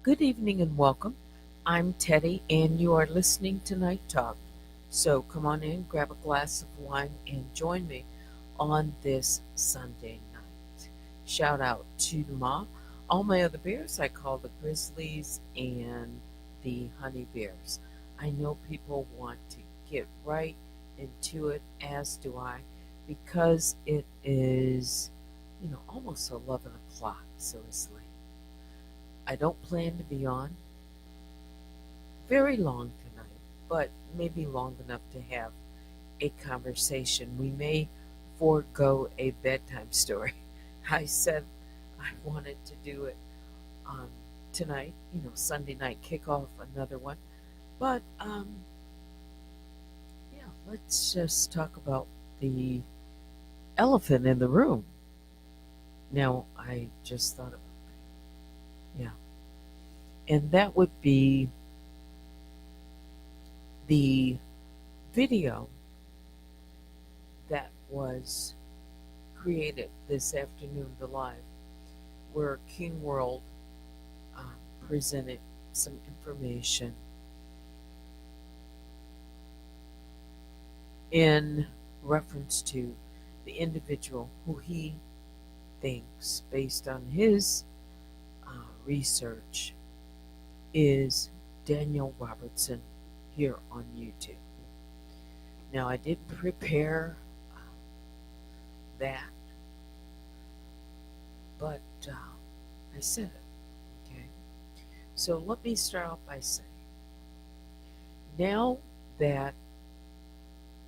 Good evening and welcome. I'm Teddy, and you are listening to Night Talk. So come on in, grab a glass of wine, and join me on this Sunday night. Shout out to the Ma. All my other bears I call the Grizzlies and the Honey Bears. I know people want to get right into it, as do I, because it is, almost 11 o'clock, seriously. I don't plan to be on very long tonight, but maybe long enough to have a conversation. We may forego a bedtime story. I said I wanted to do it um, tonight, Sunday night, kick off another one. But yeah, let's just talk about the elephant in the room. Now, I just thought about that. Yeah. And that would be the video that was created this afternoon, the live, where King World uh, presented some information in reference to the individual who he thinks, based on his research, is Daniel Robertson here on YouTube. Now, I did prepare that, but I said it. Okay. So let me start off by saying, now that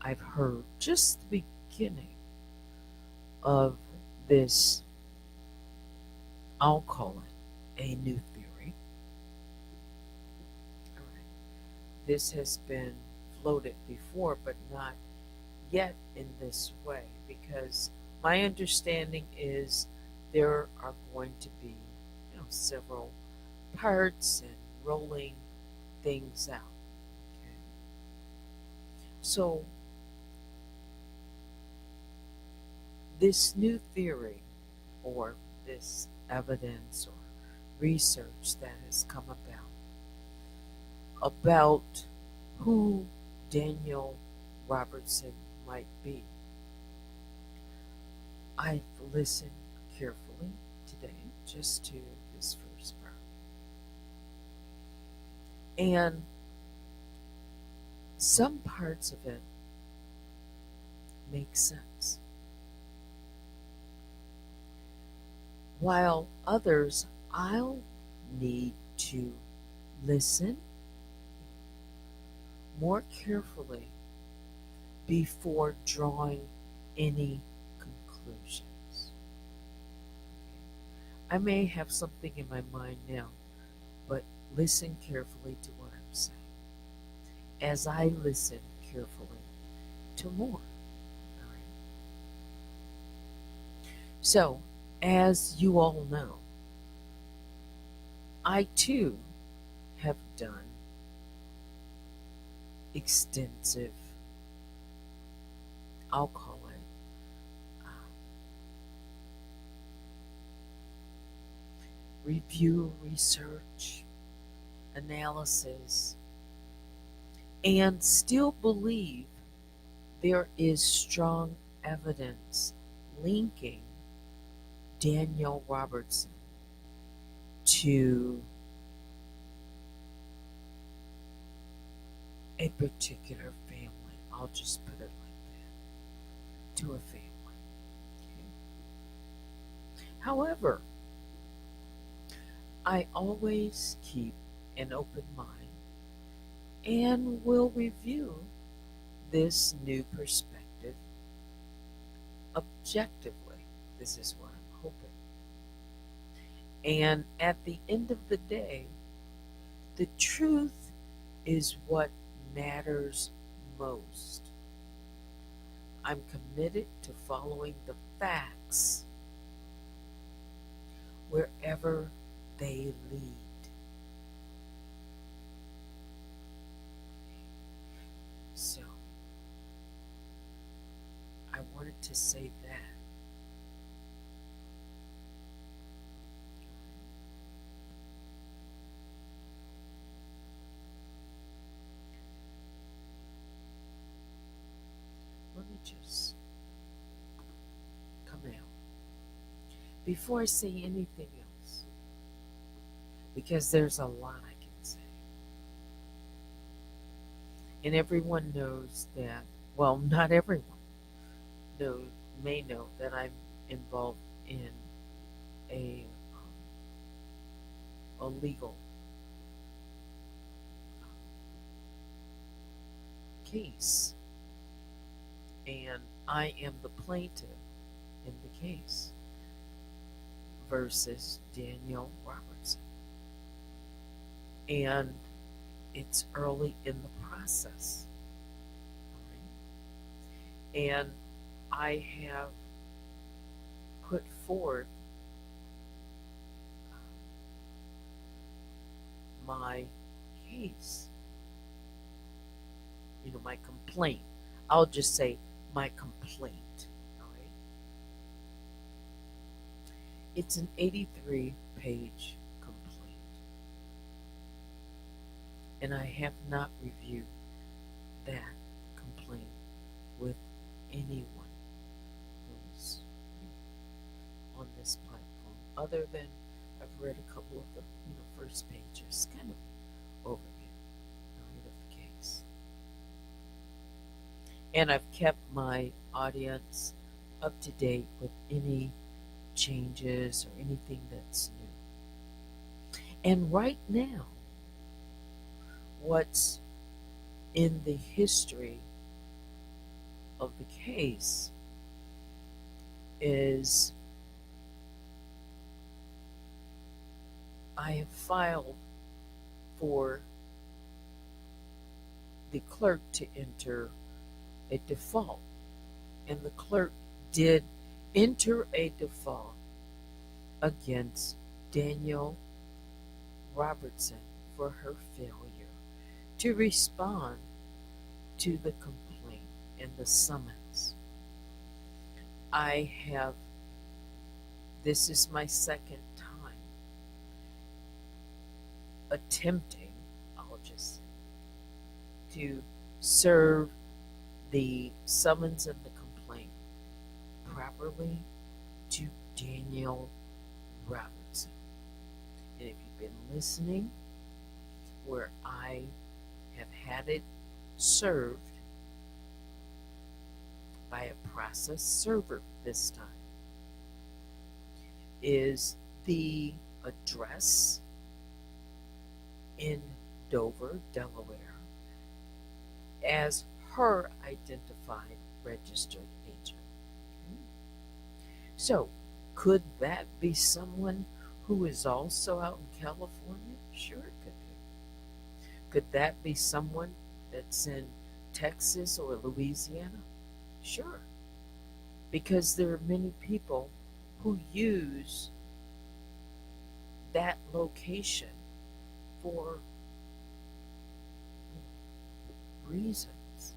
I've heard just the beginning of this, I'll call it a new theory. All right. This has been floated before, but not yet in this way, because my understanding is there are going to be, several parts and rolling things out. Okay. So this new theory, or this evidence or research that has come about who Daniel Robertson might be, I've listened carefully today just to this first part. And some parts of it make sense, while others I'll need to listen more carefully before drawing any conclusions. I may have something in my mind now, but listen carefully to what I'm saying as I listen carefully to more. All right. So, as you all know, I too have done extensive, I'll call it, review, research, analysis, and still believe there is strong evidence linking Daniel Robertson to a particular family. I'll just put it like that, to a family. Okay. However, I always keep an open mind and will review this new perspective objectively. This is what I'm hoping. And at the end of the day, the truth is what matters most. I'm committed to following the facts wherever they lead. So, I wanted to say that. before I say anything else, because there's a lot I can say, and everyone knows that, well, not everyone know, may know that I'm involved in a, a legal case, and I am the plaintiff in the case versus Daniel Robertson. And it's early in the process. Right? And I have put forth my case, my complaint. I'll just say my complaint. All right? It's an 83-page complaint, and I have not reviewed that complaint with anyone who's on this platform, other than I've read a couple of the first pages, kind of overview of the case, and I've kept my audience up to date with any changes or anything that's new. And right now, what's in the history of the case is I have filed for the clerk to enter a default, and the clerk did enter a default against Daniel Robertson for her failure to respond to the complaint and the summons. This is my second time attempting, I'll just say, to serve the summons and the complaint properly to Daniel Robertson. And if you've been listening, where I have had it served by a process server this time, is the address in Dover, Delaware, as her identified registered agent. So, could that be someone who is also out in California? Sure, it could be. Could that be someone that's in Texas or Louisiana? Sure. Because there are many people who use that location for reasons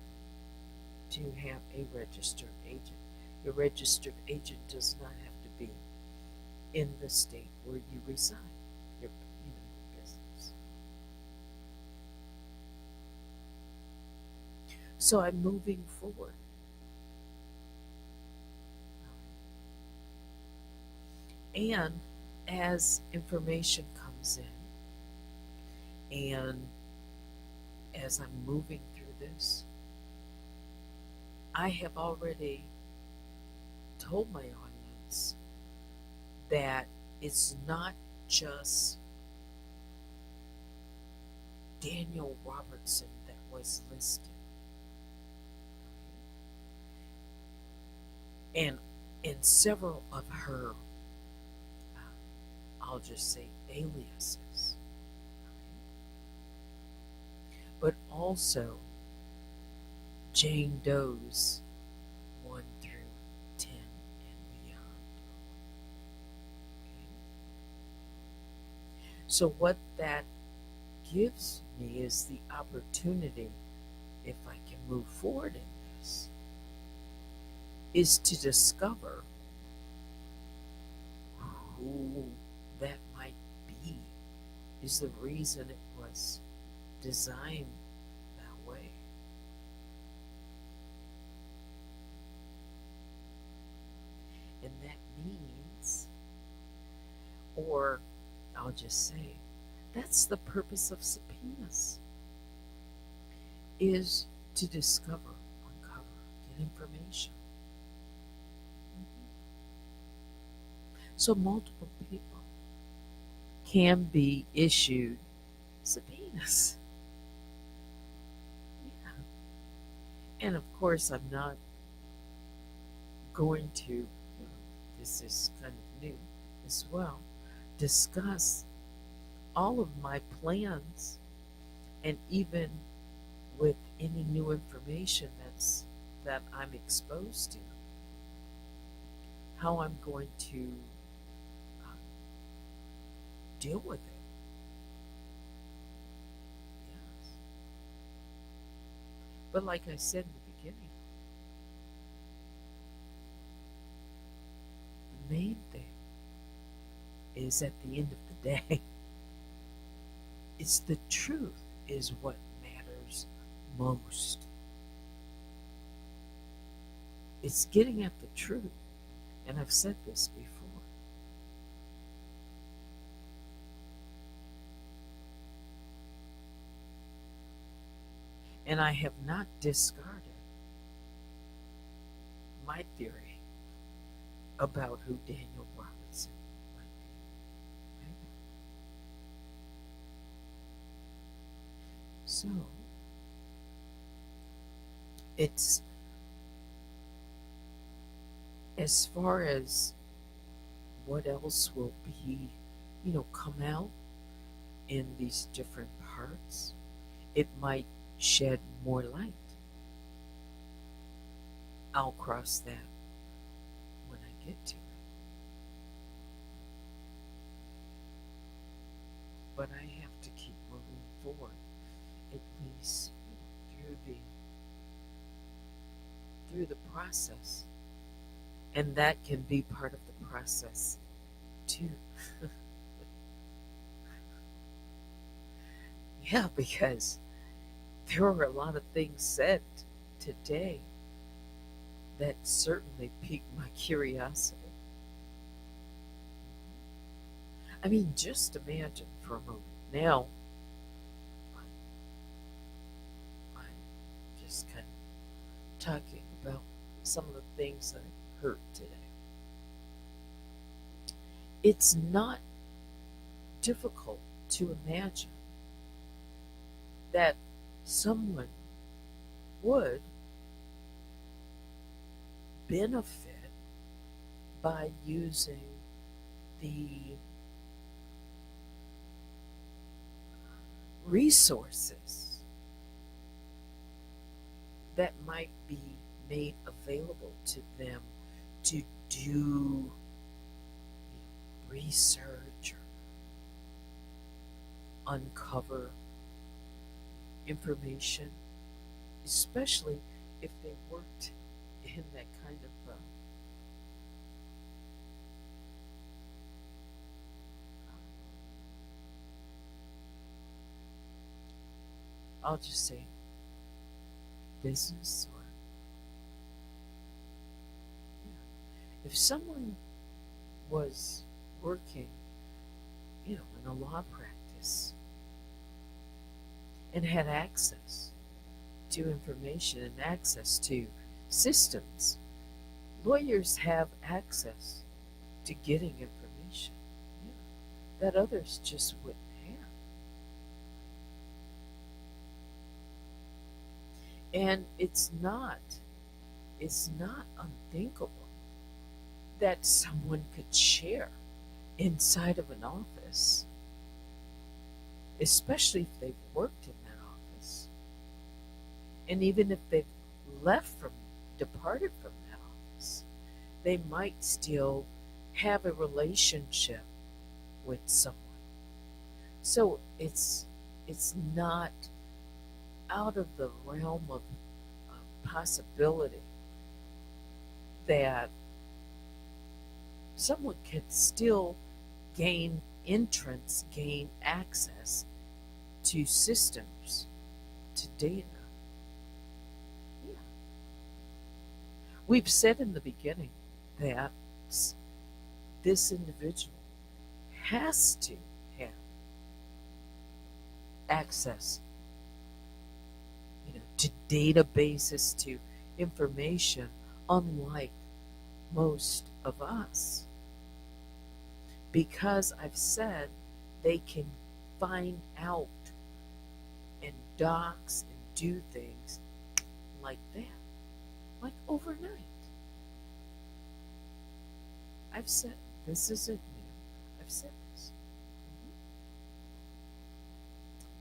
to have a registered agent. Your registered agent does not have to be in the state where you reside, your business. So I'm moving forward. And as information comes in, and as I'm moving through this, I have already told my audience that it's not just Daniel Robertson that was listed. And in several of her, I'll just say, aliases, but also Jane Doe's 1 through 10 and beyond. Okay? So what that gives me is the opportunity, if I can move forward in this, is to discover who that might be, is the reason it was designed that way. And that means Or I'll just say, that's the purpose of subpoenas, is to discover, uncover, get information. So multiple people can be issued subpoenas. Yeah. And of course, I'm not going to, this is kind of new as well, discuss all of my plans, and even with any new information that I'm exposed to, how I'm going to uh, deal with it. Yes. But like I said in the beginning, the main thing is at the end of the day, it's the truth is what matters most. It's getting at the truth. And I've said this before. And I have not discarded my theory about who Daniel Robinson might be. Right? So it's, as far as what else will be, come out in these different parts, it might shed more light. I'll cross that when I get to it. But I have to keep moving forward, at least through the process. And that can be part of the process too. Yeah, because there were a lot of things said today that certainly piqued my curiosity. I mean, just imagine for a moment. Now, I'm just kind of talking about some of the things I heard today. It's not difficult to imagine that someone would benefit by using the resources that might be made available to them to do research or uncover information, especially if they worked in that kind of I'll just say business, or if someone was working, in a law practice and had access to information and access to systems. Lawyers have access to getting information, that others just wouldn't have. And it's not unthinkable that someone could share inside of an office, especially if they've worked in that office. And even if they've departed from that office, they might still have a relationship with someone. So it's not out of the realm of possibility that someone can still gain entrance, gain access to systems, to data. Yeah. We've said in the beginning that this individual has to have access, to databases, to information, unlike most of us. Because I've said they can find out and docs and do things like that, like overnight. I've said this isn't new. I've said this.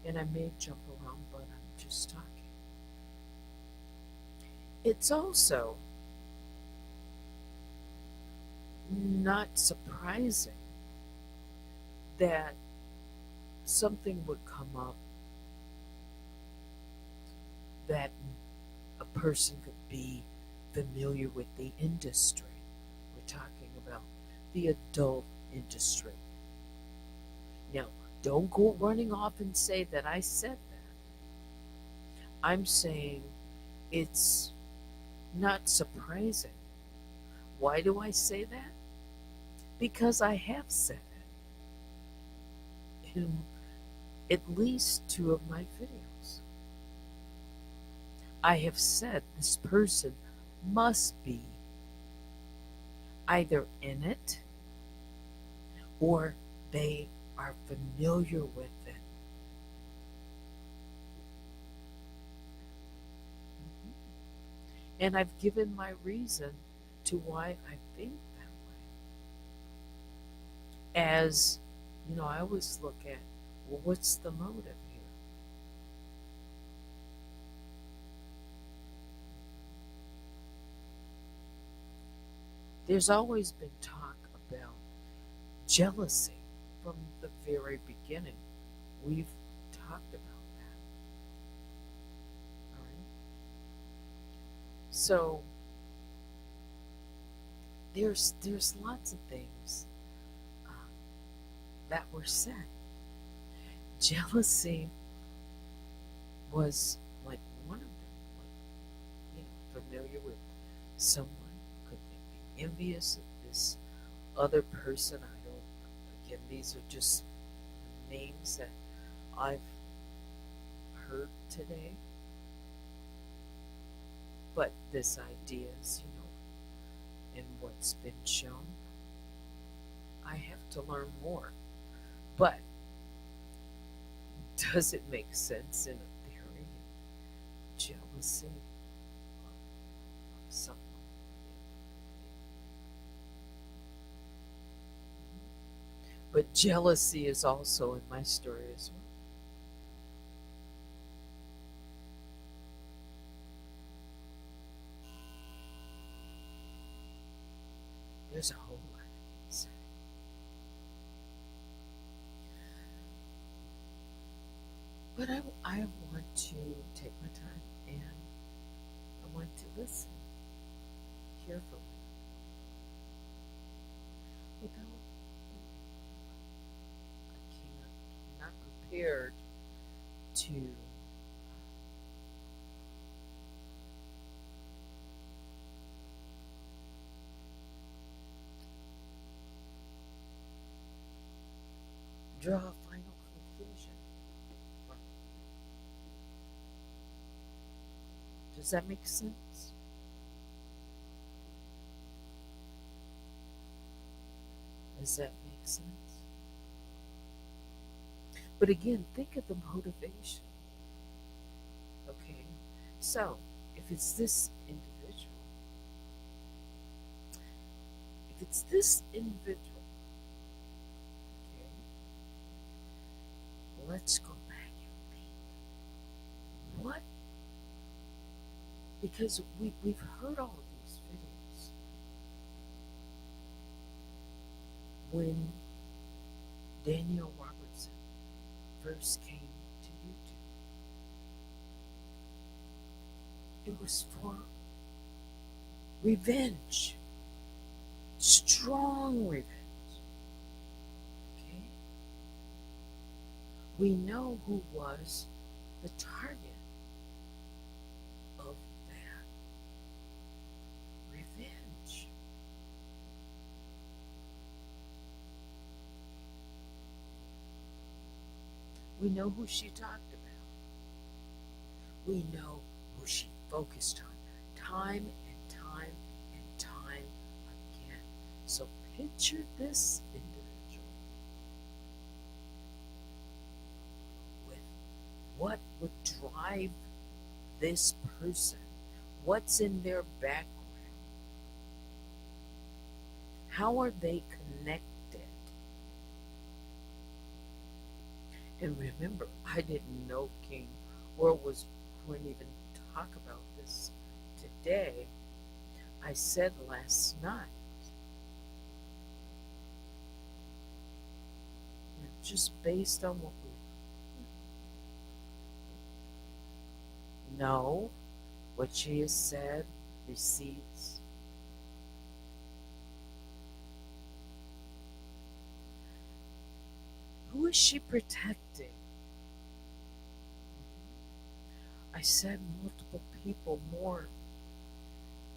And I may jump around, but I'm just talking. It's also not surprising that something would come up that a person could be familiar with the industry. We're talking about the adult industry. Now, don't go running off and say that I said that. I'm saying it's not surprising. Why do I say that? Because I have said it in at least 2 of my videos. I have said this person must be either in it or they are familiar with it. And I've given my reason to why I think that way. As I always look at, well, what's the motive here? There's always been talk about jealousy from the very beginning. We've talked about that. All right. So there's lots of things that were said. Jealousy was like one of them. Like, familiar with someone, could they be envious of this other person? I don't. Again, these are just names that I've heard today. But this idea is, in what's been shown, I have to learn more. But does it make sense in a theory? Jealousy of someone. But jealousy is also in my story as well. There's a whole lot I can say. But I want to take my time and I want to listen carefully without I'm not prepared to draw a final conclusion. Does that make sense? Does that make sense? But again, think of the motivation. Okay? So, if it's this individual, okay, let's go back and think. What? Because we've heard all of these videos. When Daniel Robertson first came to YouTube, it was for revenge, strong revenge. Okay? We know who was the target of that revenge. We know who she talked about. We know who she focused on time and time and time again. So picture this individual with what would drive this person, what's in their background, how are they connected? And remember, I didn't know King or was going to even talk about this today. I said last night, just based on what we know, what she has said, receipts, who is she protecting? I said multiple people more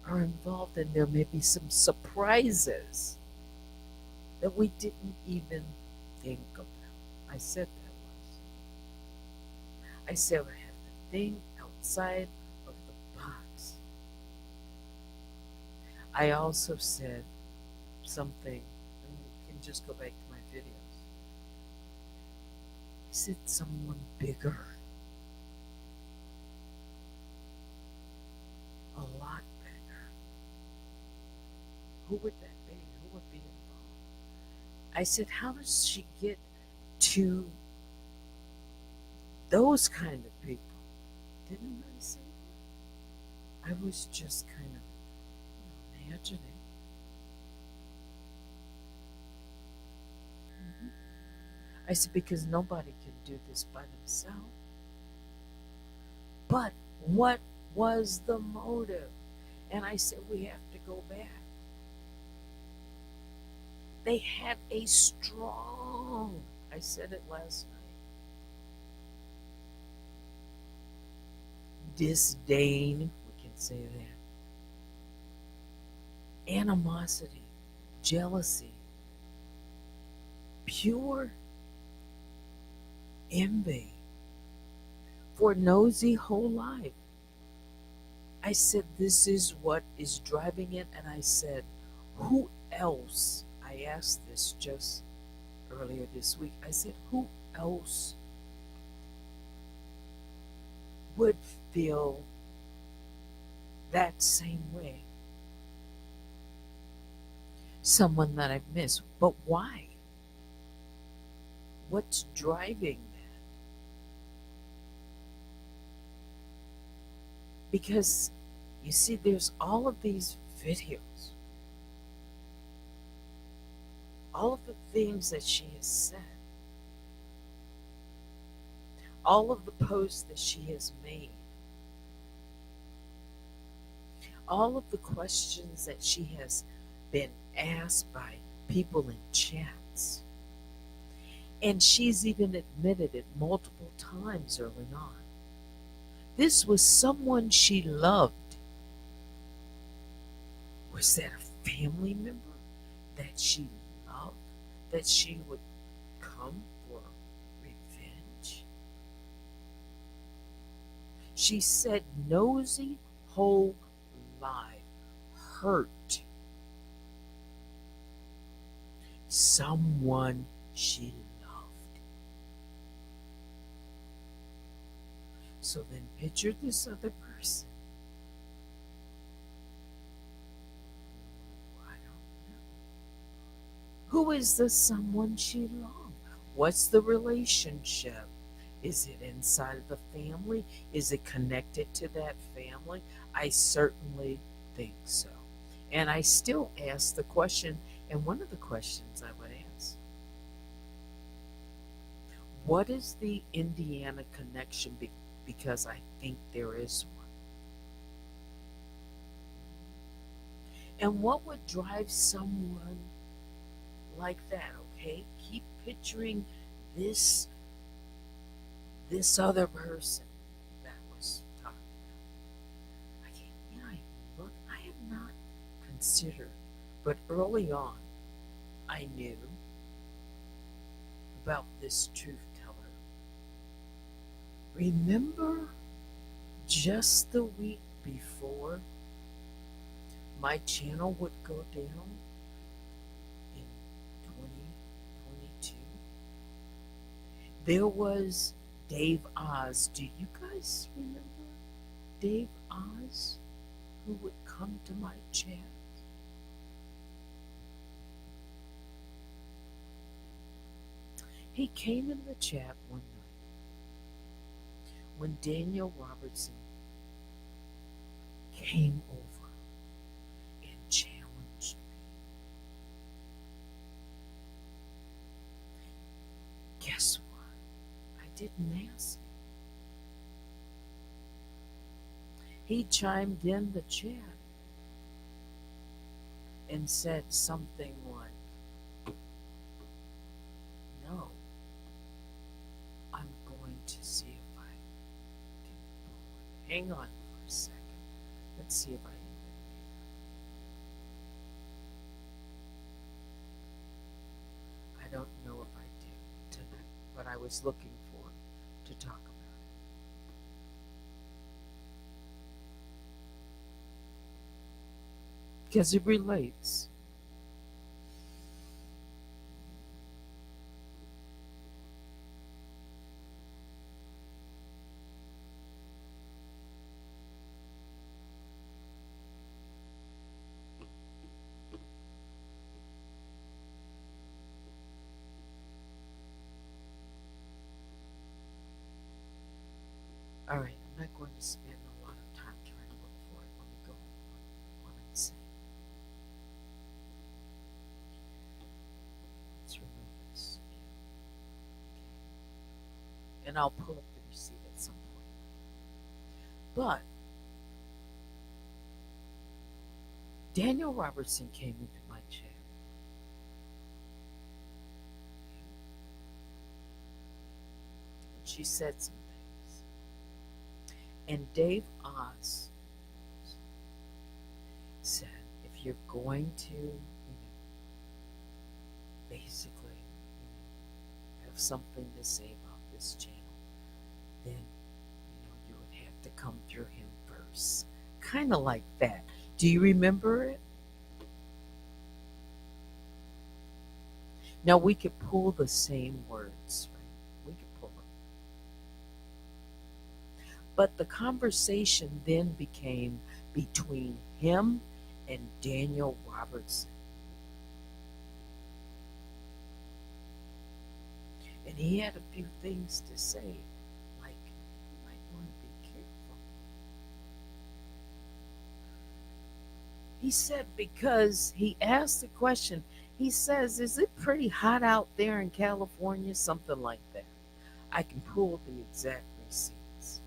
are involved, and there may be some surprises that we didn't even think about. I said that once. I said we have to think outside of the box. I also said something, and you can just go back to my videos. I said someone bigger, a lot bigger. Who would that be? Who would be involved? I said, how does she get to those kind of people? Didn't I say that? I was just kind of imagining. I said, because nobody can do this by themselves. But what was the motive? And I said, we have to go back. They had a strong, I said it last night, disdain, we can say that, animosity, jealousy, pure envy for Nosy whole life. I said, this is what is driving it. And I said, who else? I asked this just earlier this week. I said, who else would feel that same way? Someone that I've missed. But why? What's driving that? Because you see, there's all of these videos, all of the things that she has said, all of the posts that she has made, all of the questions that she has been asked by people in chats. And she's even admitted it multiple times early on. This was someone she loved. Was that a family member that she loved? That she would come for revenge? She said Nosy whole life hurt someone she loved. So then picture this other person. I don't know. Who is the someone she loved? What's the relationship? Is it inside of the family? Is it connected to that family? I certainly think so. And I still ask the question, and one of the questions I would ask, what is the Indiana connection? Because I think there is one. And what would drive someone like that? Okay, keep picturing this other person that was talking about. I have not considered, but early on, I knew about this truth teller Remember just the week before my channel would go down in 2022? There was Dave Oz. Do you guys remember Dave Oz, who would come to my chat? He came in the chat one night when Daniel Robertson came over and challenged me. Guess what? I didn't ask him. He chimed in the chat and said something like, no, I'm going to see if I can pull it. Hang on for a second. Let's see if I can. I don't know if I did tonight, but I was looking for it to talk about it. Because it relates. All right, I'm not going to spend a lot of time trying to look for it. Let me go on and see. Let's remove this. Okay. And I'll pull up the receipt at some point. But Daniel Robertson came into my chat. And she said some things. And Dave Oz said, if you're going to, basically, have something to say about this channel, then, you would have to come through him first. Kind of like that. Do you remember it? Now we could pull the same words, right? We could pull them. But the conversation then became between him and Daniel Robertson. And he had a few things to say, like, you might want to be careful. He said, because he asked the question, he says, is it pretty hot out there in California? Something like that. I can pull the exact receipts.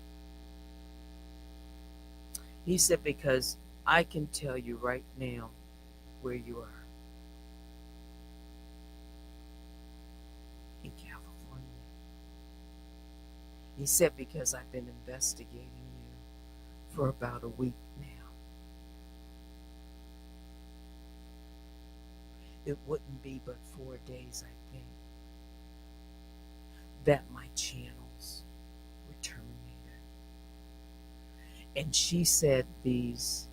He said, because I can tell you right now where you are. In California. He said, because I've been investigating you for about a week now. It wouldn't be but 4 days, I think, that my channels were terminated. And she said these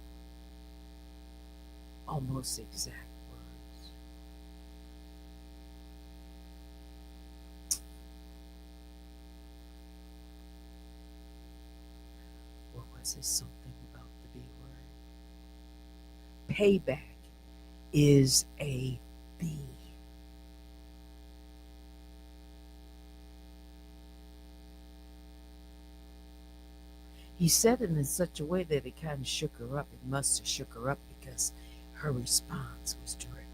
almost exact words. Or was it something about the B word? Payback is a B. He said it in such a way that it kind of shook her up. It must have shook her up because her response was directly to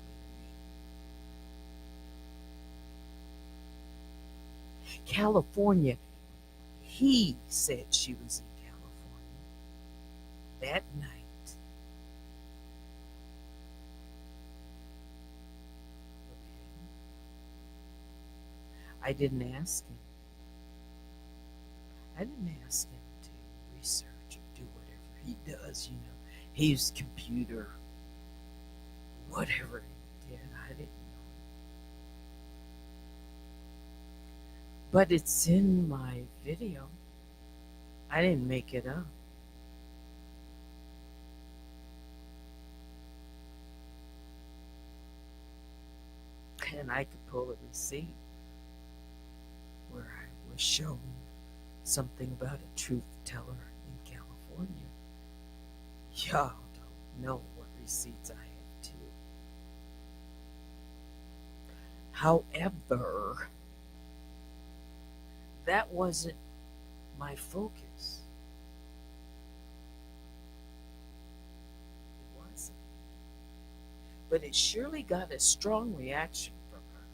me. California, he said she was in California that night. Okay. I didn't ask him. I didn't ask him to research or do whatever he does, His computer, whatever he did, I didn't know. But it's in my video. I didn't make it up. And I could pull a receipt where I was shown something about a truth teller in California. Y'all don't know what receipts I have too. However, that wasn't my focus. It wasn't. But it surely got a strong reaction from her,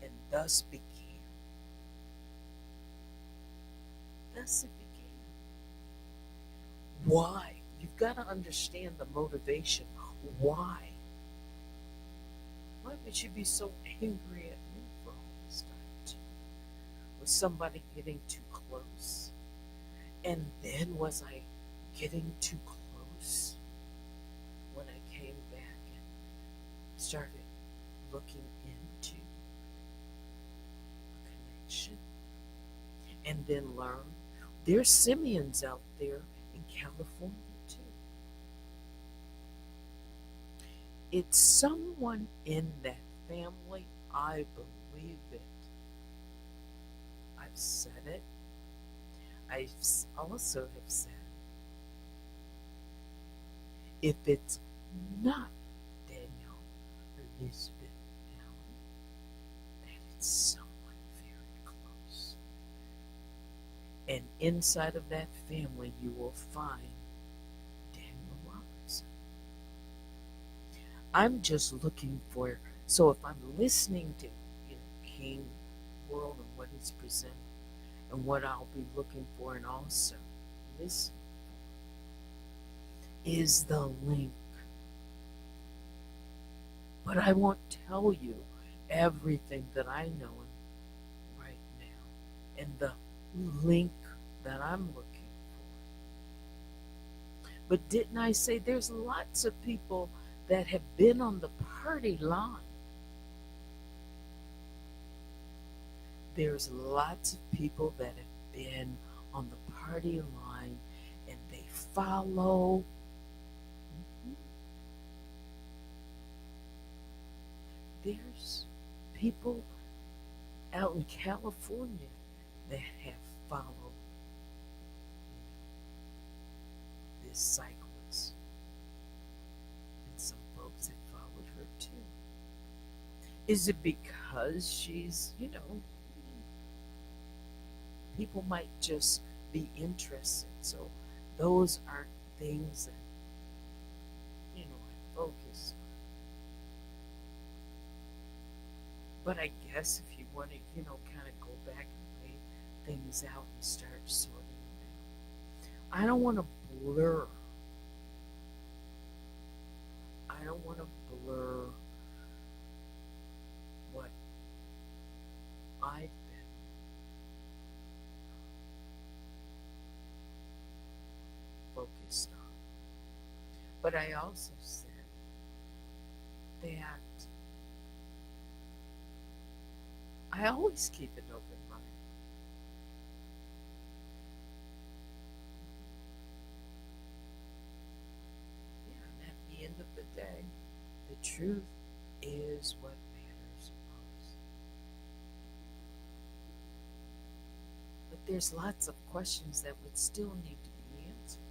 and thus it began. Why? You've got to understand the motivation. Why? Why would you be so angry at me for all this time too? Was somebody getting too close? And then was I getting too close when I came back and started looking into a connection? And then learn there's simians out there in California too. It's someone in that family. I believe it. I've said it. I also have said if it's not Daniel or Elizabeth Allen, that it's someone very close. And inside of that family, you will find Daniel Robertson. I'm just looking for, so if I'm listening to King World and what he's presenting, and what I'll be looking for, and also listen is the link. But I won't tell you everything that I know right now and the link that I'm looking for. But didn't I say there's lots of people that have been on the party line? There's lots of people that have been on the party line and they follow. There's people out in California that have followed this cyclist, and some folks have followed her too. Is it because she's, people might just be interested? So those aren't things that, I focus on. But I guess if you want to, kind of go back and lay things out and start sorting them out. I don't want to blur. I don't want to blur what I've been focused on. But I also said that I always keep an open mind. Yeah, and at the end of the day, the truth is what matters most. But there's lots of questions that would still need to be answered.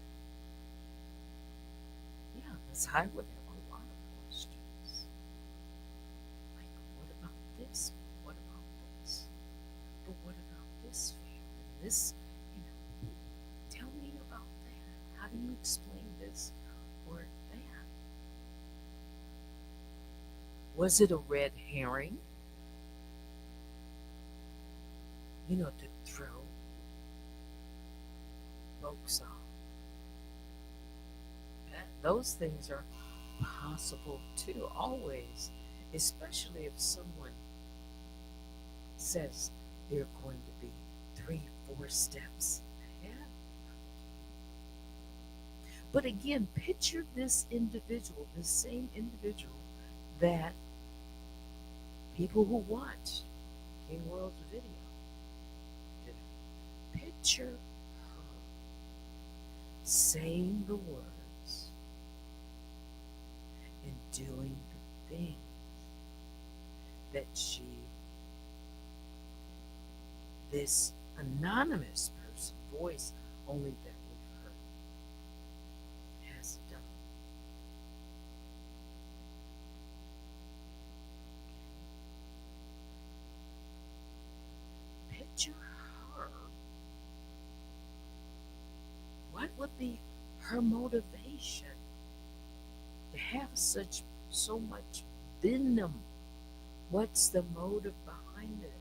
Yeah, because I would have a lot of questions. Like, what about this? What about this? But what about this family? This, you know, tell me about that. How do you explain this or that? Was it a red herring? To throw folks off. Those things are possible too, always, especially if someone says they're going to be 3, 4 steps ahead. But again, picture this individual, this same individual that people who watch King World's video, picture saying the words and doing the thing that this anonymous person, voice only that we've heard, has done. Picture her. What would be her motivation to have so much venom? What's the motive behind it?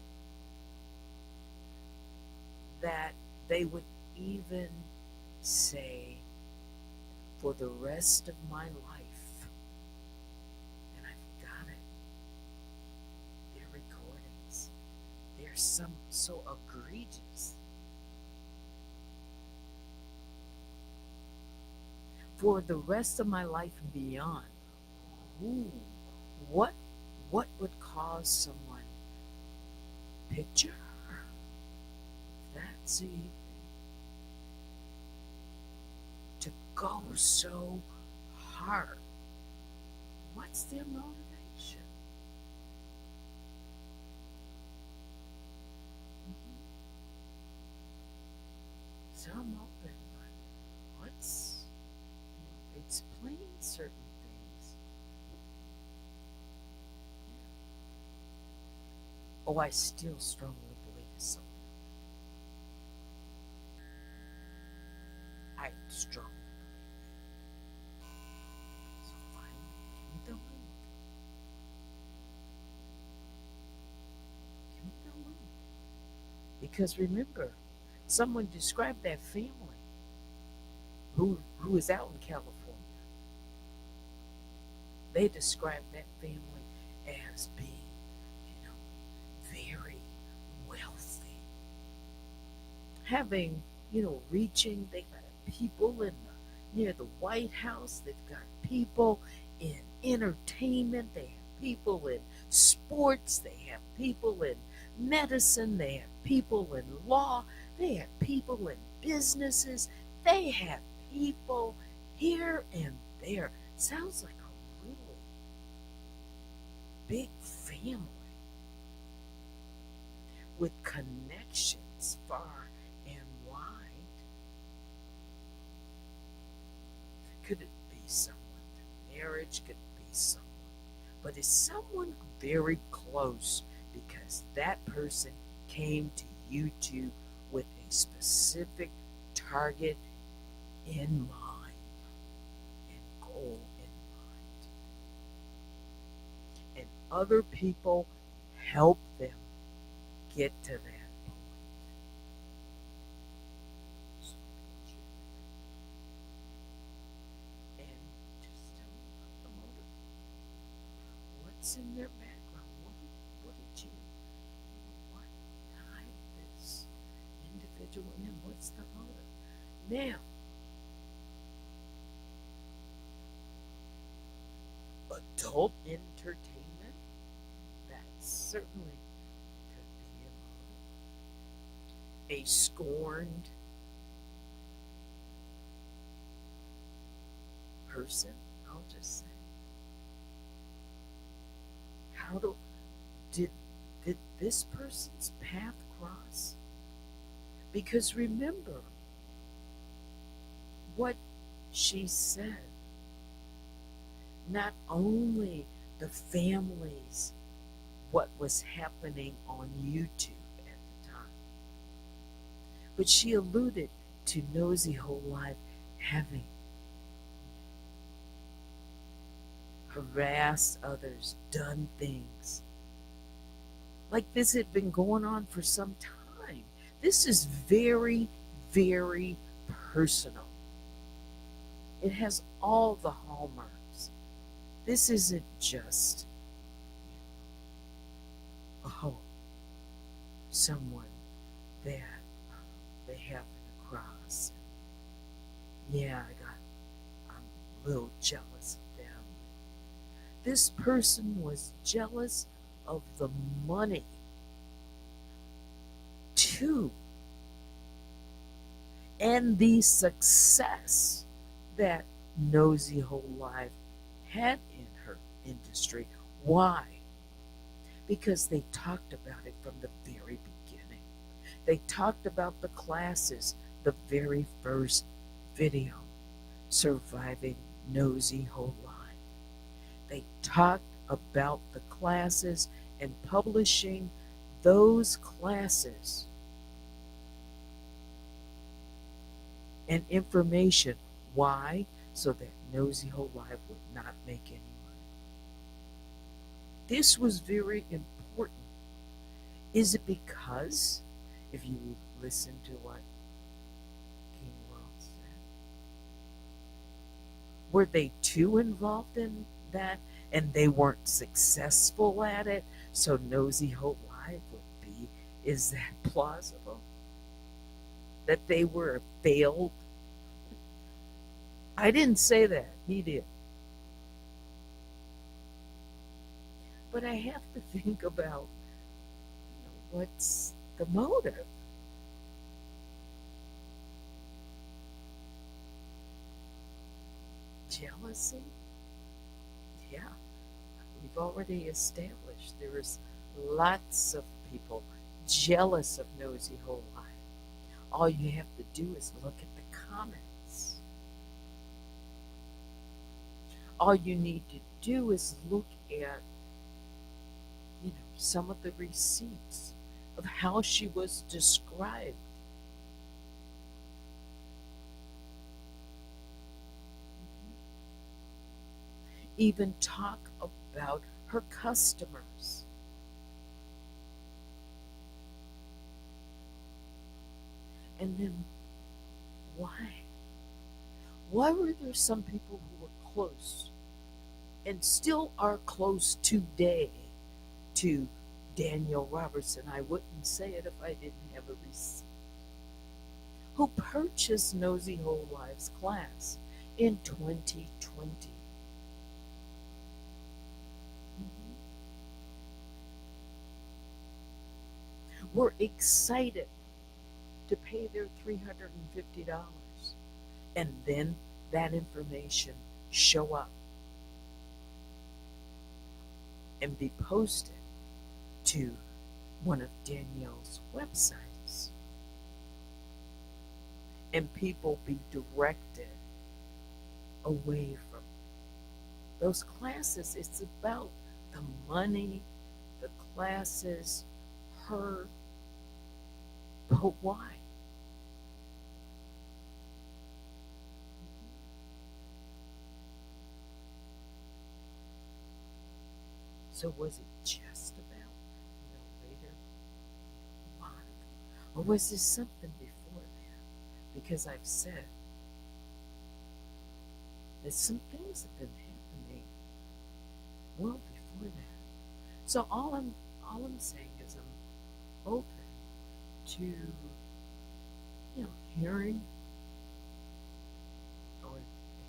That they would even say, for the rest of my life, and I've got it, their recordings, they're so egregious. For the rest of my life and beyond, ooh, what would cause someone picture her? That's easy. To go so hard. What's their motivation? So I'm open, but let's explain certain things. Oh, I still strongly believe it's something. I strongly believe. So find me the link. Give me the link. Because remember, someone described that family who is out in California. They described that family as being, very wealthy. Having, reaching, they got people near the White House, they've got people in entertainment, they have people in sports, they have people in medicine, they have people in law, they have people in businesses, they have people here and there. Sounds like a really big family with connections far and wide. Could it be someone through marriage? Could it be someone? But it's someone very close because that person came to YouTube with a specific target in mind and goal in mind. And other people help them get to that point. So and just tell me about the motive. What's in their background? What did you, what tied this individual in? What's the motive? Now, adult entertainment, that certainly could be a motive. A scorned person, I'll just say. Did this person's path cross? Because remember what she said. Not only the families, what was happening on YouTube at the time, but she alluded to Nosy Whole Life having harassed others, done things. Like this had been going on for some time. This is very, very personal. It has all the hallmarks. This isn't just, someone that they happen across. Yeah, I'm a little jealous of them. This person was jealous of the money too. and the success that Nosy Whole Life had in her industry. Why? Because they talked about it from the very beginning. They talked about the classes, the very first video, Surviving Nosy Whole Life. They talked about the classes and publishing those classes and information. Why? So that Nosy Whole Life would not make any money. This was very important. Is it because, if you listen to what King World said, were they too involved in that and they weren't successful at it? So Nosy Whole Life would be, is that plausible? That they were failed? I didn't say that. He did. But I have to think about, what's the motive? Jealousy? Yeah, we've already established there's lots of people jealous of Nosy Whole Life. All you have to do is look at the comments. All you need to do is look at, some of the receipts of how she was described. Even talk about her customers. And then why? Why were there some people who were close and still are close today to Daniel Robertson? I wouldn't say it if I didn't have a receipt. Who purchased Nosy Whole Life's class in 2020? Were excited to pay their $350 and then that information show up and be posted to one of Danielle's websites and people be directed away from those classes. It's about the money, the classes, her, but why? So was it just about, later Monica? Or was there something before that? Because I've said that some things have been happening well before that. So all I'm saying is I'm open to hearing or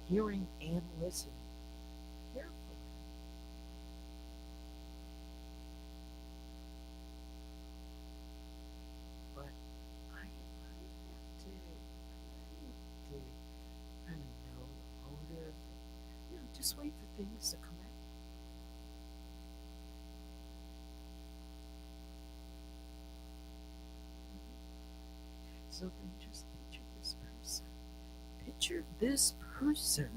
hearing and listening carefully. But I have to kind of know the motive. Just wait for things to come out. So then just picture this person. Picture this person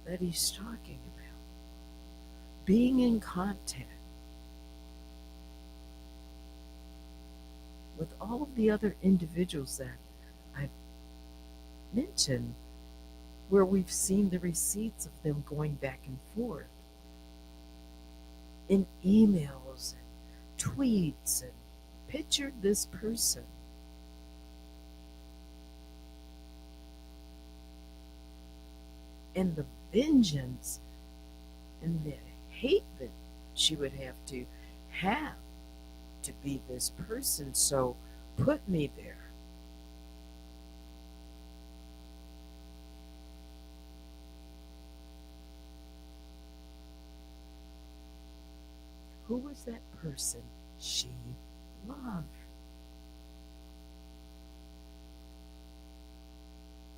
that he's talking about being in contact with all of the other individuals that I've mentioned, where we've seen the receipts of them going back and forth in emails and tweets, and picture this person and the vengeance and the hate that she would have to be this person. So put me there. Who was that person she loved?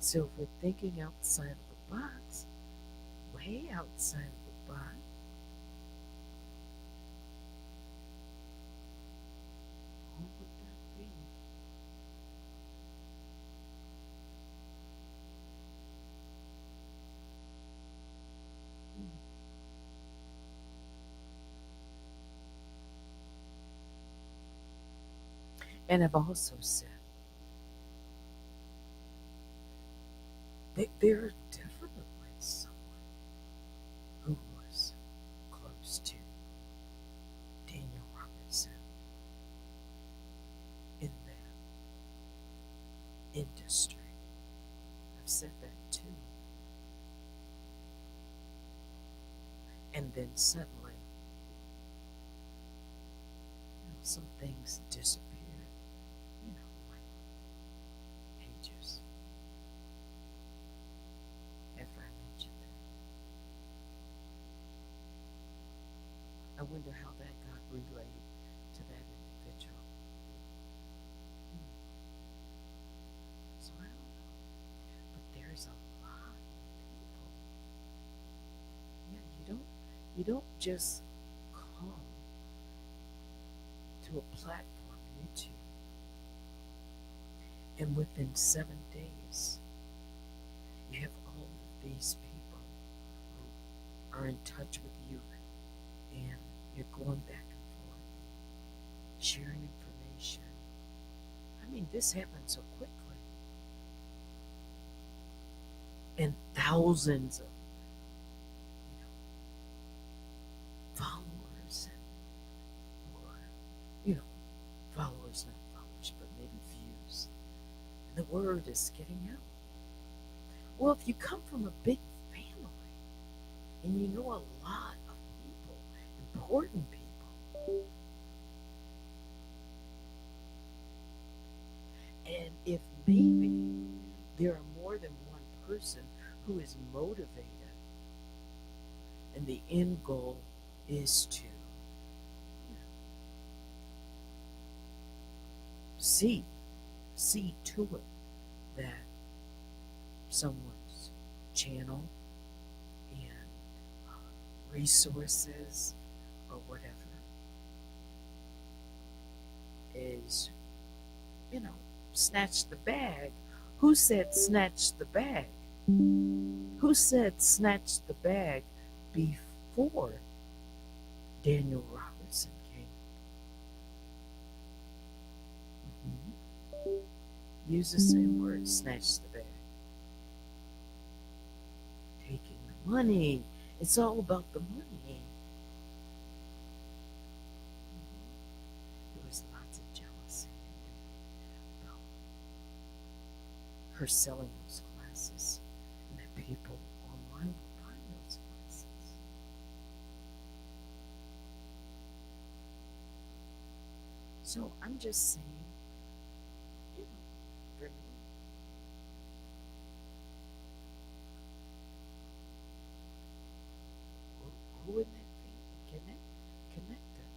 So if we're thinking outside of the box, way outside of the box, who would that be? Hmm. And I've also said that there are definitely someone who was close to Daniel Robertson in that industry. I've said that too. And then suddenly, some things disappeared, like pages after I mentioned that. I wonder how that got relayed to that individual. Hmm. So I don't know. But there's a lot of people. Yeah, you don't just come to a platform, YouTube, and within 7 days you have all of these people who are in touch with you and you're going back and forth, sharing information. I mean, this happened so quickly. And thousands of followers or you know followers, not followers, but maybe views. And the word is getting out. Well, if you come from a big family and you know a lot of people, important people, and if maybe there are more than one person who is motivated and the end goal is to see see to it that someone's channel and resources or whatever is, you know, snatch the bag. Who said snatch the bag? Who said snatch the bag before Daniel Robertson came? Mhm. Use the same word, snatch the bag. Taking the money. It's all about the money. There was lots of jealousy about her selling those classes and that people online were buying those classes. So I'm just saying, you know, for me, who in that family connected?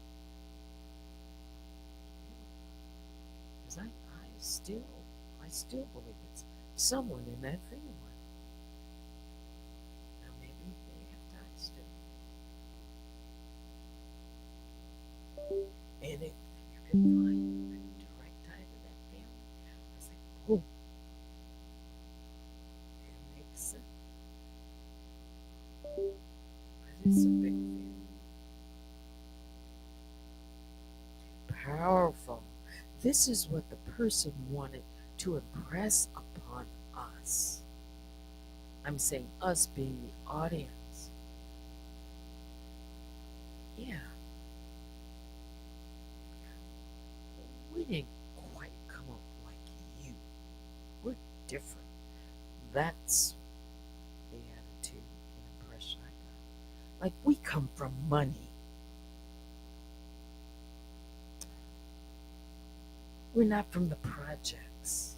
Because I still believe it's someone in that family. Now maybe they have ties to. And if you can find a direct tie to that family, I was like, oh, it makes sense. But it's a big family. Powerful. This is what the person wanted to impress upon us. I'm saying us being the audience. Yeah, we didn't quite come up like you. We're different. That's the attitude and impression I got. Like we come from money. We're not from the projects.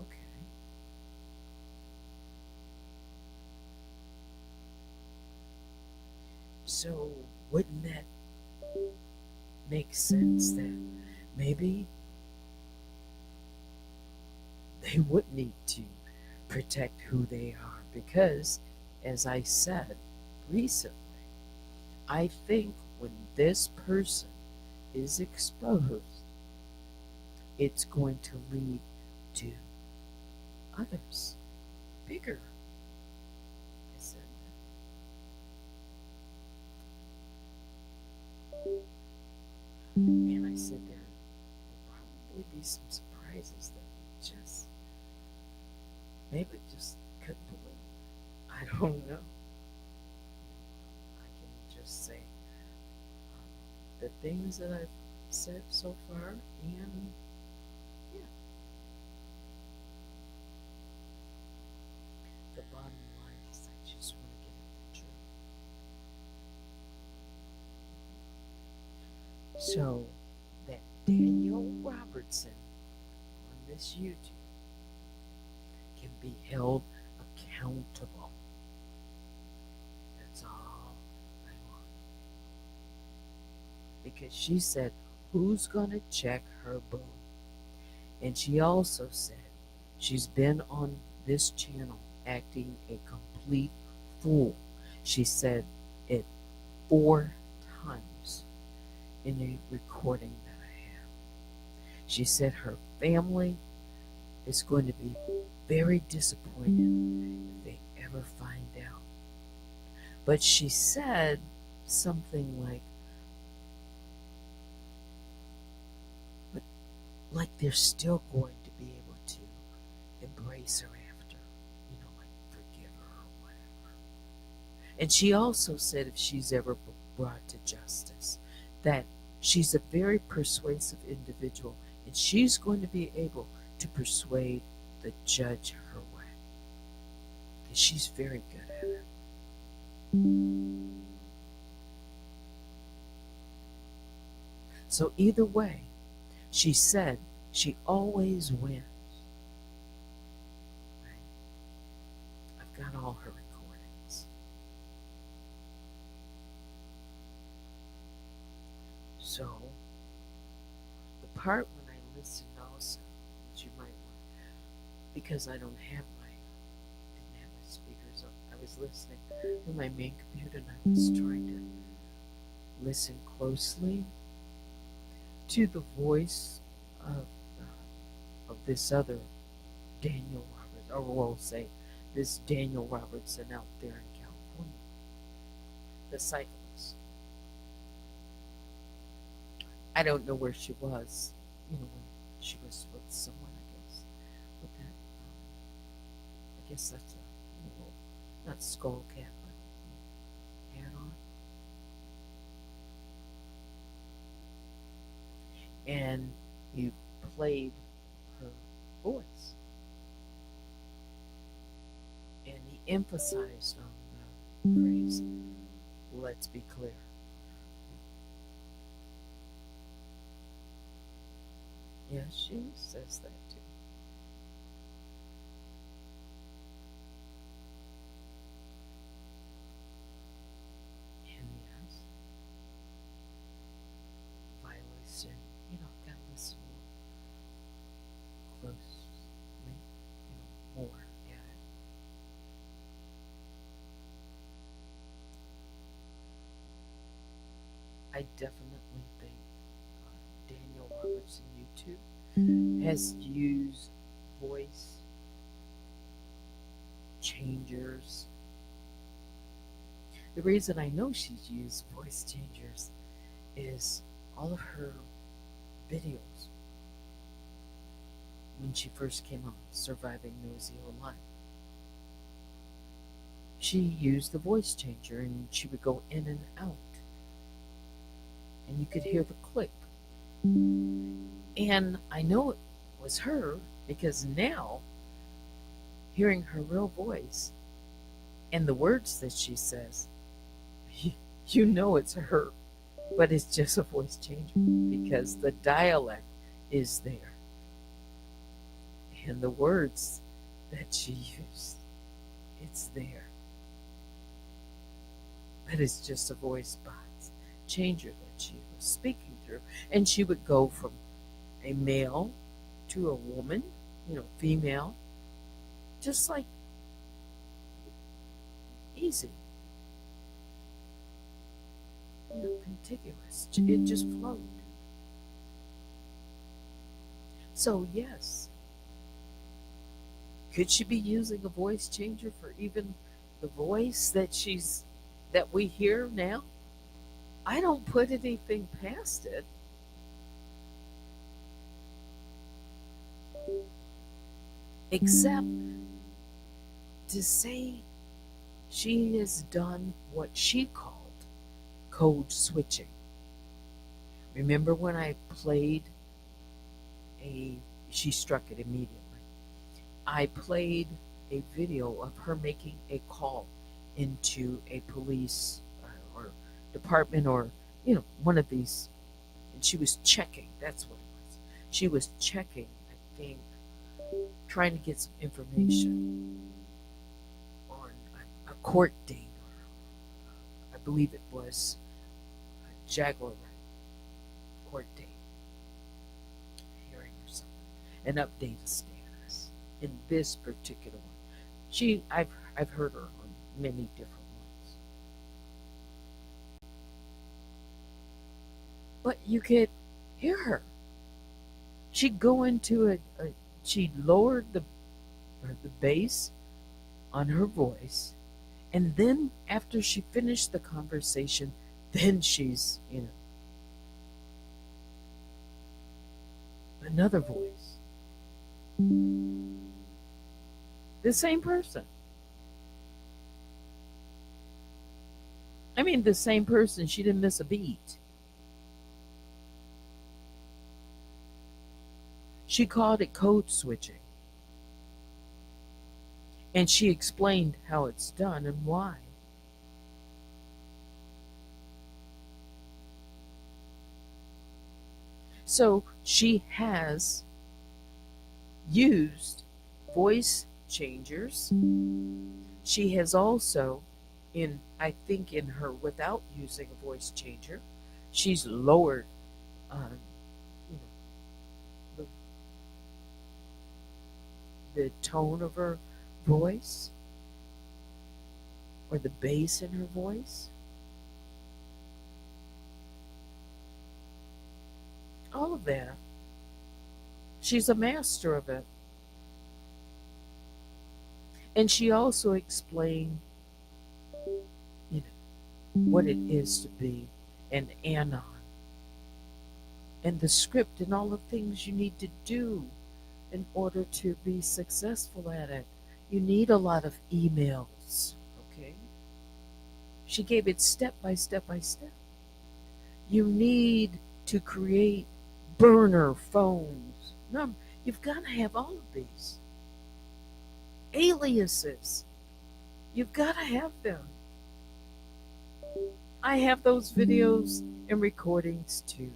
Okay. So wouldn't that make sense that maybe they would need to protect who they are because, as I said recently, I think when this person is exposed, it's going to lead to others bigger. I said, and I said there will probably be some surprises that we maybe just couldn't believe. I don't know. I can just say the things that I've said so far, and yeah, the bottom line is I just want to get at the truth. So that Daniel Robertson on this YouTube can be held accountable. That's all I want. Because she said, who's going to check her boo? And she also said she's been on this channel acting a complete fool. She said it 4 times in a recording that I have. She said her family is going to be very disappointed if they ever find out. But she said something like they're still going to be able to embrace her after, like forgive her or whatever. And she also said if she's ever brought to justice, that she's a very persuasive individual and she's going to be able to persuade the judge her way. And she's very good at it. So either way, she said she always wins. Right? I've got all her recordings. So the part when I listened also, which you might want, because I didn't have my speakers up. I was listening through my main computer and I was trying to listen closely to the voice of this other Daniel Roberts, or we'll say this Daniel Robertson out there in California, the cyclist. I don't know where she was, when she was with someone, I guess, with that. I guess that's a little, not skull cap, but hat on. And he played her voice. And he emphasized on the phrase, let's be clear. Yes, she says that too. And yes, violation, gotta listen closely, more at it. I definitely think Daniel Robertson YouTube has used voice changers. The reason I know she's used voice changers is all of her videos when she first came on Surviving Nosy Online. She used the voice changer and she would go in and out. And you could hear the click. And I know it was her because now, hearing her real voice and the words that she says, you know it's her, but it's just a voice changer because the dialect is there. And the words that she used, it's there. But it's just a voice box changer that she was speaking through. And she would go from a male to a woman, female, just like easy, contiguous. It just flowed. So, yes, could she be using a voice changer for even the voice that we hear now? I don't put anything past it, except to say she has done what she called code switching. Remember when I played a, she struck it immediately. I played a video of her making a call into a police or department, or, one of these, and she was checking. That's what it was. She was checking, I think, trying to get some information on a court date, or I believe it was a Jaguar court date hearing or something, an update of status in this particular one. I've heard her on many different ones, but you could hear her. She'd go into she'd lower the bass on her voice, and then after she finished the conversation, then she's, another voice. The same person. I mean, the same person. She didn't miss a beat. She called it code switching. And she explained how it's done and why. So she has used voice changers. She has also, I think in her without using a voice changer, she's lowered you know, the tone of her voice, or the bass in her voice. All of that. She's a master of it. And she also explained, you know, what it is to be an anon, and the script and all the things you need to do in order to be successful at it. You need a lot of emails, okay? She gave it step by step by step. You need to create burner phones. No, you've got to have all of these aliases. You've got to have them. I have those videos and recordings too.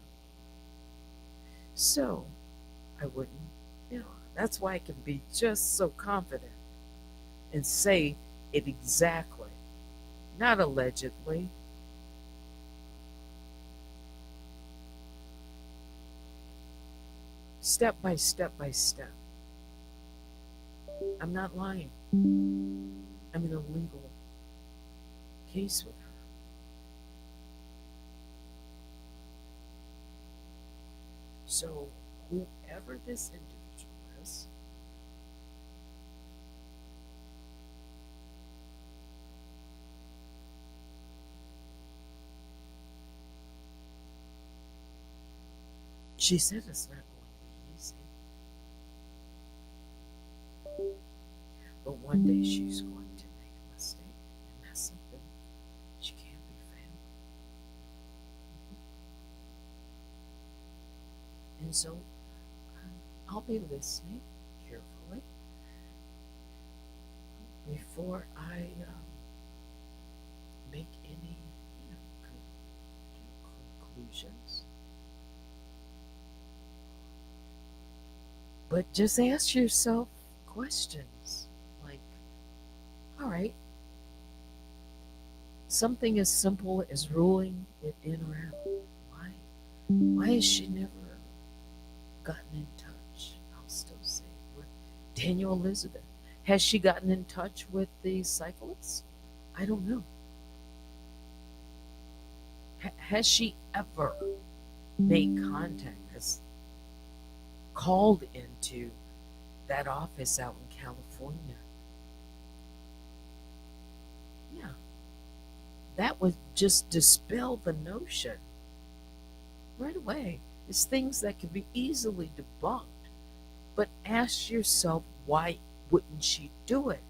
So I wouldn't, that's why I can be just so confident and say it exactly, not allegedly. Step by step by step. I'm not lying. I'm in a legal case with her. So whoever this individual is, she said it's not going to be easy. But one day she's going to make a mistake and mess up, and she can't be found. And so I'll be listening carefully before I make any conclusions. But just ask yourself questions like, all right, something as simple as ruling it in or out. Why? Why has she never gotten in touch? I'll still say, Daniel Elizabeth. Has she gotten in touch with the cyclists? I don't know. Has she ever made contact, has called into that office out in California? Yeah, that would just dispel the notion right away. It's things that can be easily debunked. But ask yourself, why wouldn't she do it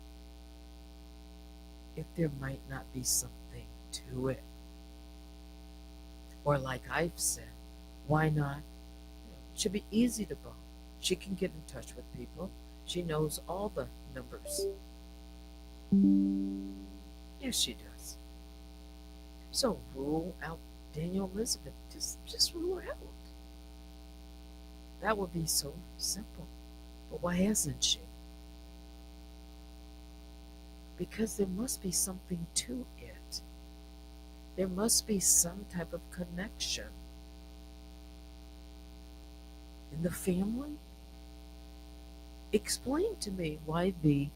if there might not be something to it? Or, like I've said, why not? It should be easy to bump. She can get in touch with people. She knows all the numbers. Yes, she does. So rule out Daniel Elizabeth. Just rule her out. That would be so simple. But why hasn't she? Because there must be something to it. There must be some type of connection. In the family? Explain to me why the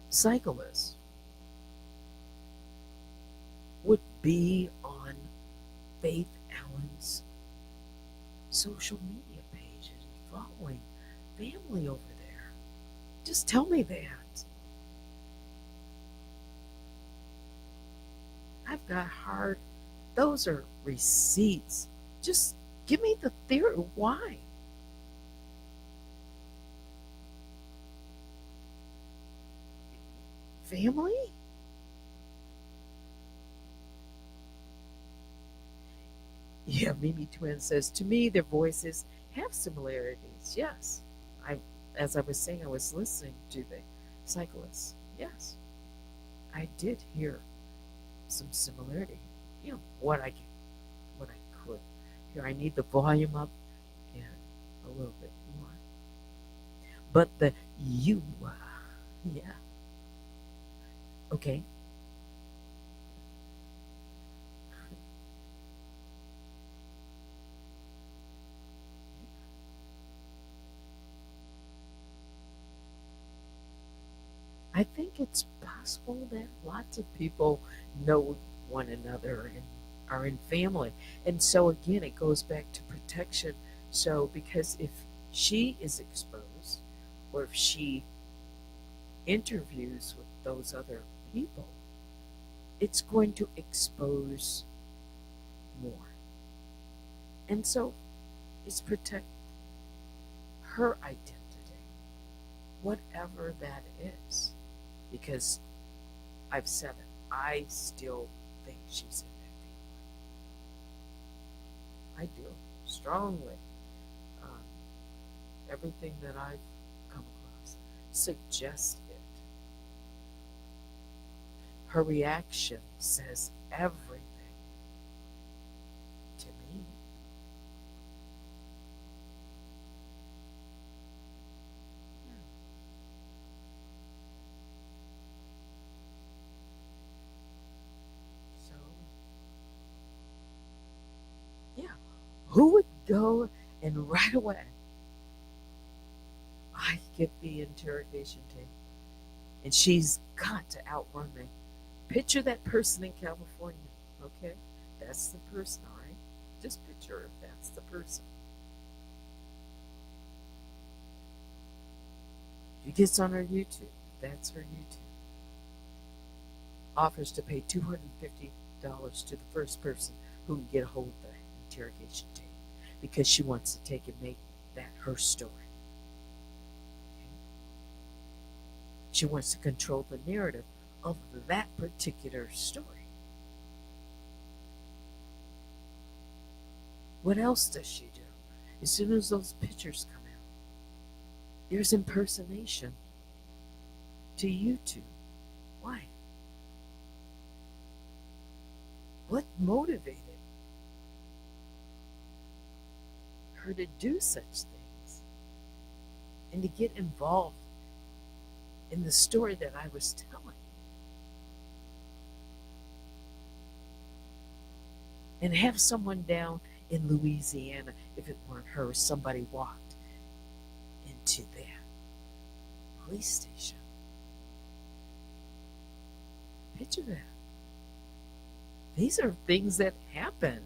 cyclist would be on Faith Allen's social media page and following family over there. Just tell me that. I've got hard, those are receipts. Just give me the theory. Why? Family? Yeah, Mimi Twin says, to me, their voices have similarities. Yes. I, as I was saying, I was listening to the cyclists. Yes, I did hear some similarity. You know, what I could. Here, I need the volume up and a little bit more. But the you, yeah, okay. I think it's possible that lots of people know one another and are in family. And so again, it goes back to protection. So because if she is exposed, or if she interviews with those other people, it's going to expose more. And so it's protect her identity, whatever that is. Because I've said it, I still think she's in that family. I do, strongly. Um, Everything that I've come across suggests it. Her reaction says everything to me. So, yeah, who would go and right away, I get the interrogation tape, and she's got to outrun me. Picture that person in California, okay? That's the person, all right? Just picture if that's the person. She gets on her YouTube. That's her YouTube. Offers to pay $250 to the first person who can get a hold of the interrogation tape because she wants to take and make that her story. She wants to control the narrative of that particular story. What else does she do? As soon as those pictures come out, there's impersonation to YouTube. Why? What motivated her to do such things and to get involved in the story that I was telling? And have someone down in Louisiana, if it weren't her, somebody walked into that. police station. Picture that. These are things that happen.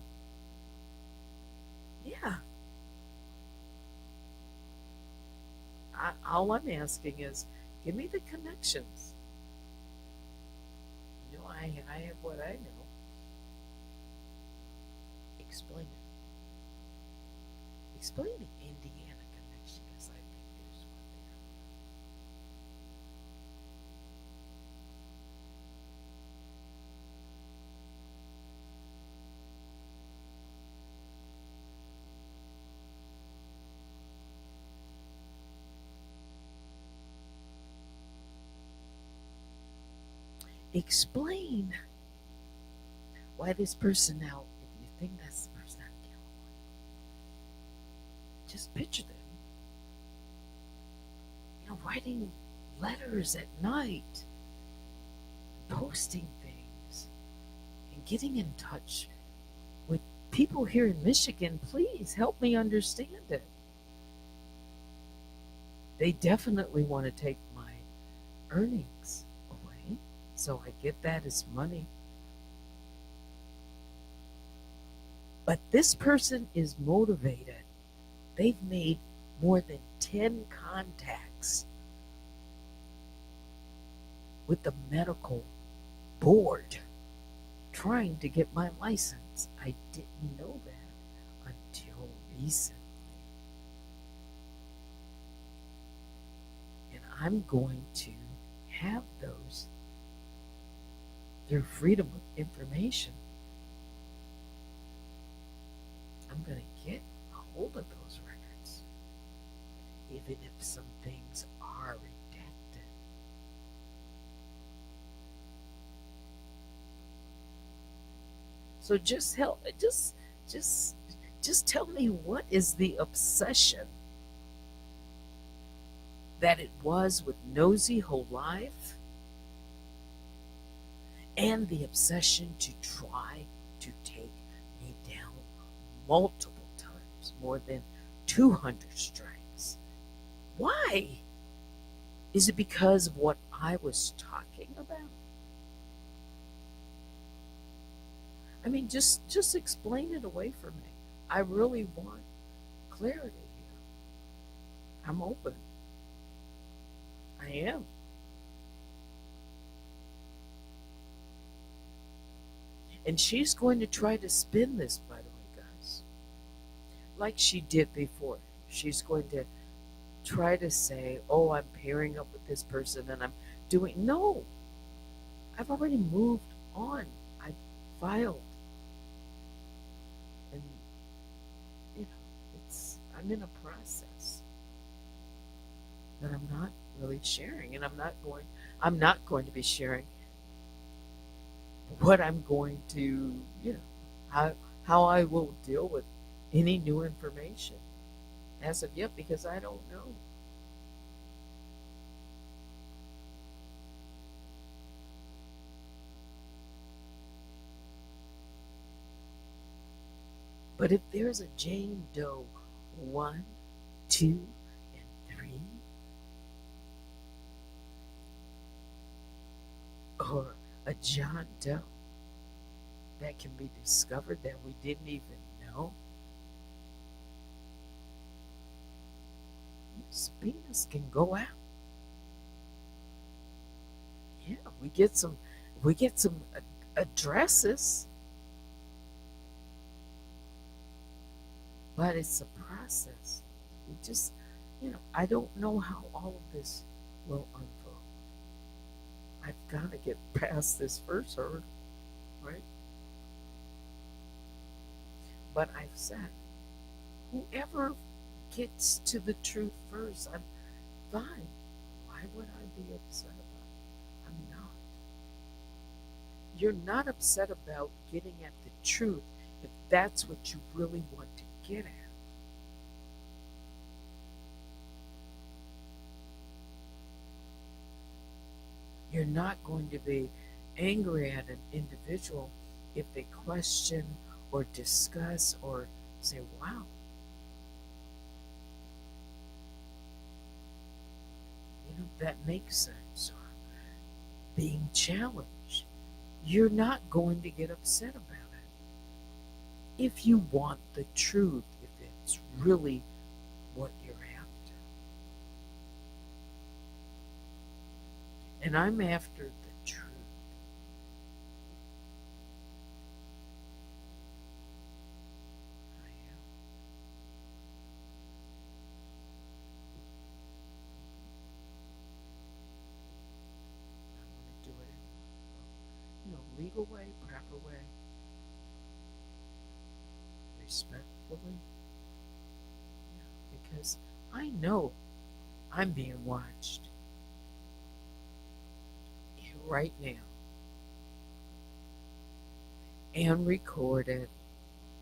Yeah. All I'm asking is give me the connections. I have what I know. Explain it. Explain the Indiana connection because I think there's one there. Explain why this person now, if you think that's the person out of California, just picture them, writing letters at night, posting things, and getting in touch with people here in Michigan. Please help me understand it. They definitely want to take my earnings away, so I get that as money. But this person is motivated. They've made more than 10 contacts with the medical board trying to get my license. I didn't know that until recently. And I'm going to have those through Freedom of Information. I'm going to get a hold of those records, even if some things are redacted. So just tell me, what is the obsession that it was with Nosy whole life, and the obsession to try to take me down multiple times, more than 200 strikes. Why? Is it because of what I was talking about? I mean, just explain it away from me. I really want clarity here. I'm open. I am. And she's going to try to spin this, by the way, guys, like she did before. She's going to try to say, oh, I'm pairing up with this person and I'm doing. No, I've already moved on. I filed. And, I'm in a process that I'm not really sharing. And I'm not going to be sharing what I'm going to, how I will deal with any new information as of yet, because I don't know. But if there's a Jane Doe 1, 2, and 3, or a John Doe that can be discovered that we didn't even know, subpoenas can go out. Yeah, we get some addresses, but it's a process. We just, I don't know how all of this will unfold. I've got to get past this first hurdle, right? But I've said, whoever gets to the truth first, I'm fine. Why would I be upset about it? I'm not. You're not upset about getting at the truth if that's what you really want to get at. You're not going to be angry at an individual if they question or discuss or say, wow, that makes sense or being challenged, you're not going to get upset about it. If you want the truth, if it's really what you're after. And I'm after the truth. I am. I want to do it in legal way, proper way, respectfully. Because I know I'm being watched right now and recorded.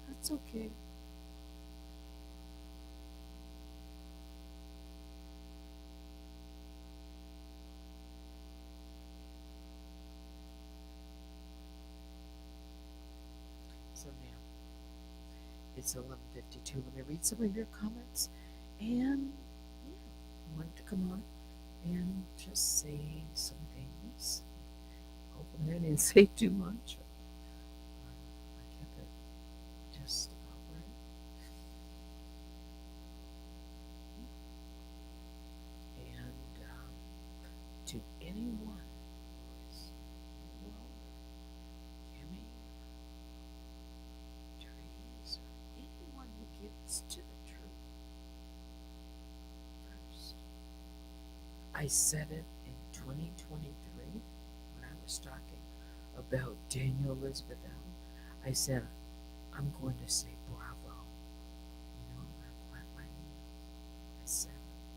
That's okay. So now it's 11:52. Let me read some of your comments. And yeah, I wanted to come on and just say some things. Hopefully I didn't say too much. I kept it just about right. And to anyone who is well, Kimmy, Therese, or anyone who gets to the truth first. I said it in 2023 when I was talking about Daniel Elizabeth Allen. I said, I'm going to say bravo. I wet my knee. I said it.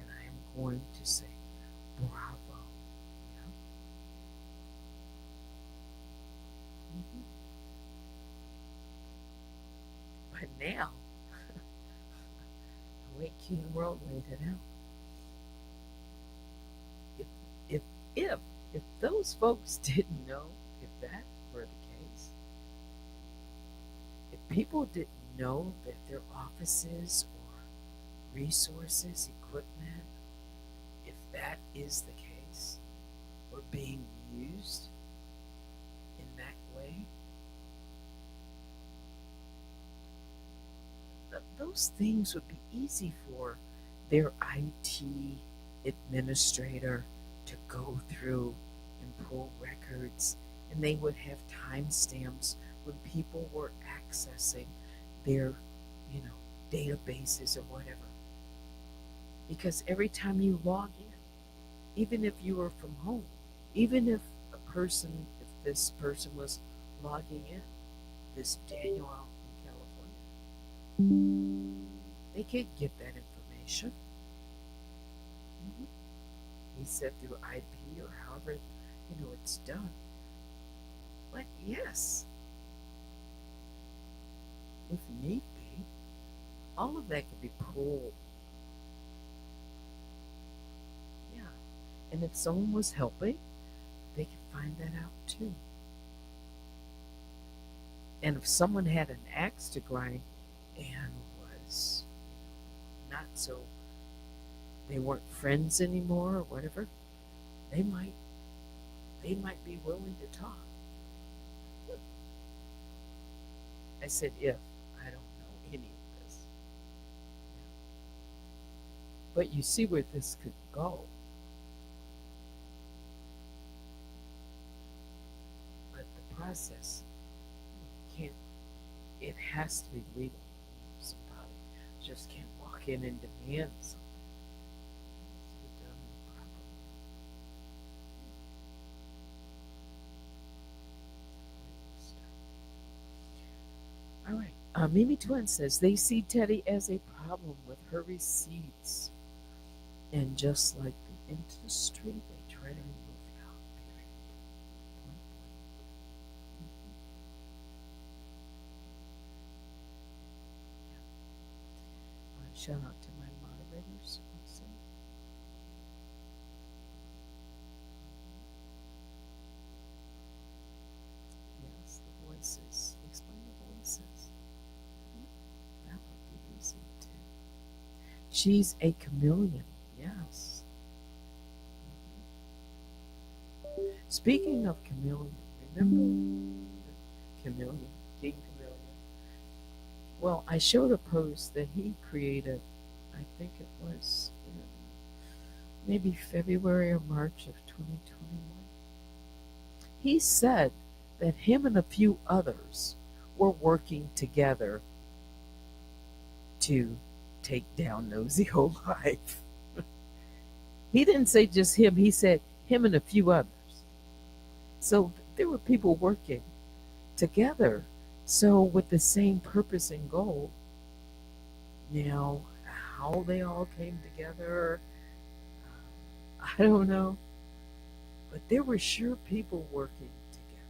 And I am going to say bravo. Yeah. hmm But now, the way King World laid it out, if if if if those folks didn't know, if that were the case, if people didn't know that their offices or resources, equipment, if that is the case, were being used in that way, those things would be easy for their IT administrator to go through and pull records, and they would have timestamps when people were accessing their, you know, databases or whatever. Because every time you log in, even if you were from home, even if if this person was logging in, this Daniel out in California, they could get that information. Mhm. He said through IP or however it's done. But yes, if need be, all of that could be pulled. Yeah, and if someone was helping, they could find that out too. And if someone had an axe to grind and was not so, they weren't friends anymore or whatever, they might they might be willing to talk. I said if I don't know any of this, but you see where this could go. But the process can't. It has to be legal. Somebody just can't walk in and demand something. It has to be done properly. All right. Mimi Twin says they see Teddy as a problem with her receipts, and just like the industry, they try to remove it out. Period. Point blank. Yeah. Shout out to my moderators also. Yes, the voices. Explain the voices. That would be easy too. She's a chameleon. Yeah. Speaking of chameleon, remember chameleon, King Chameleon? Well, I showed a post that he created, I think it was in maybe February or March of 2021. He said that him and a few others were working together to take down Nosy Whole Life. He didn't say just him, he said him and a few others. So there were people working together, so with the same purpose and goal. Now, how they all came together, I don't know, but there were sure people working together.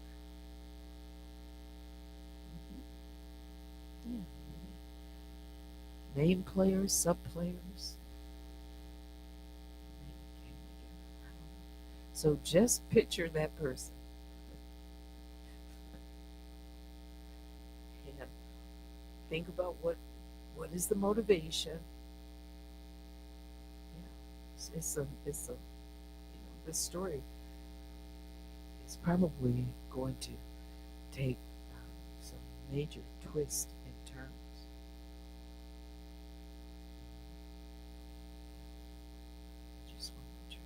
Yeah. Main players, sub players. So just picture that person. And think about what is the motivation. Yeah, it's a this story is probably going to take some major twists and turns. Just want to try.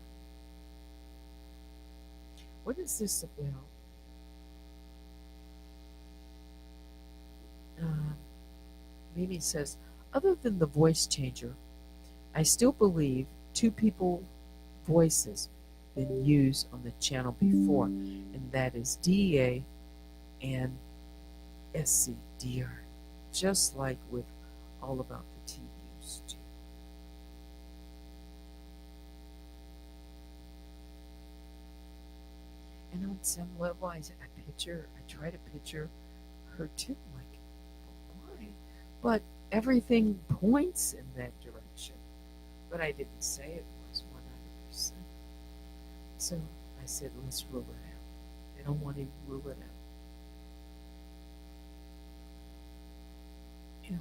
What is this about? Um, Mimi says, other than the voice changer, I still believe two people voices been used on the channel before, and that is DEA and SCDR, just like with All About the Tea used to. And on some level, I try to picture her too, like, why? But everything points in that direction. But I didn't say it was 100%. So I said, let's rule it out. I don't want to rule it out. You know,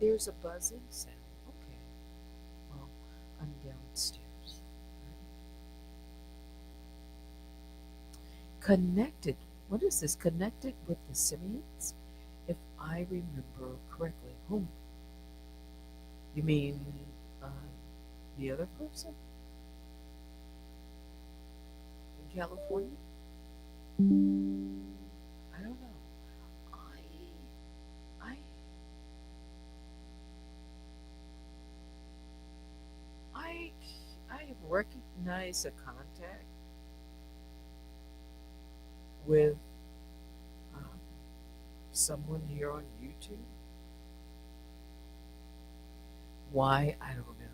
there's a buzzing sound. Okay, well, I'm downstairs. Connected. What is this? Connected with the simians? If I remember correctly. Whom? You mean uh, the other person in California? I don't know. I I I recognize a contact with um, someone here on YouTube. Why, I don't know.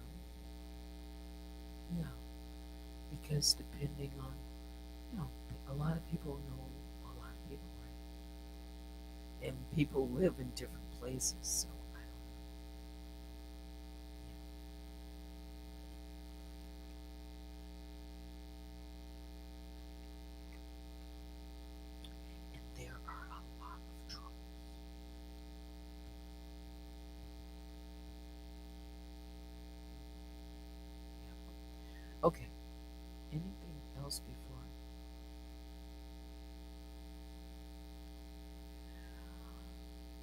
No, because depending on, you know, a lot of people know a lot of people, right? And people live in different places, so I don't know. And there are a lot of trolls. Yeah. Okay. Anything else before?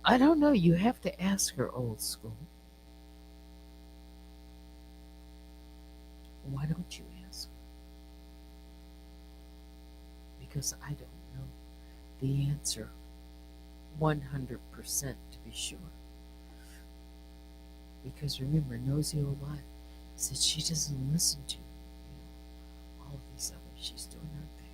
I don't know. You have to ask her, old school. Why don't you ask her? Because I don't know the answer 100% to be sure. Because remember, Nosy Life said she doesn't listen to all of these others. She's doing her thing.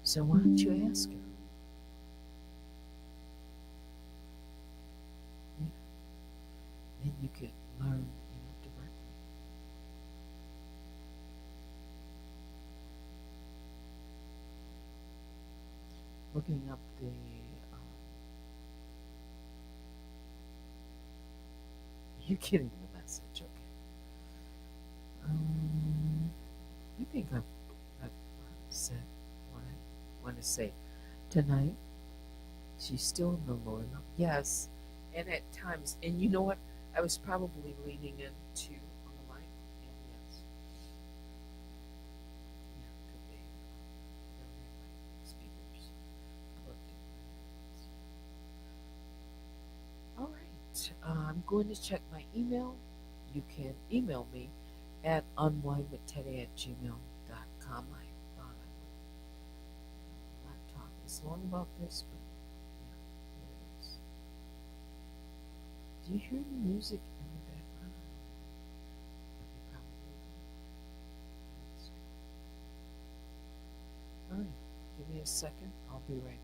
So why don't you ask her? Yeah. Then you could learn, directly. Looking up the. You getting the message? Okay. I think I've want to say tonight, she's still in the lower level. Yes. And at times, and you know what? I was probably leaning into on the mic. And yes, yeah, could be. Down there, my speakers plugged in. All right. I'm going to check my email. You can email me at unwinewithteddy@gmail.com. I thought I would not talk as long about this, but yeah, here it is. Do you hear the music in the background? You probably do. Let's see. All right, give me a second. I'll be right back.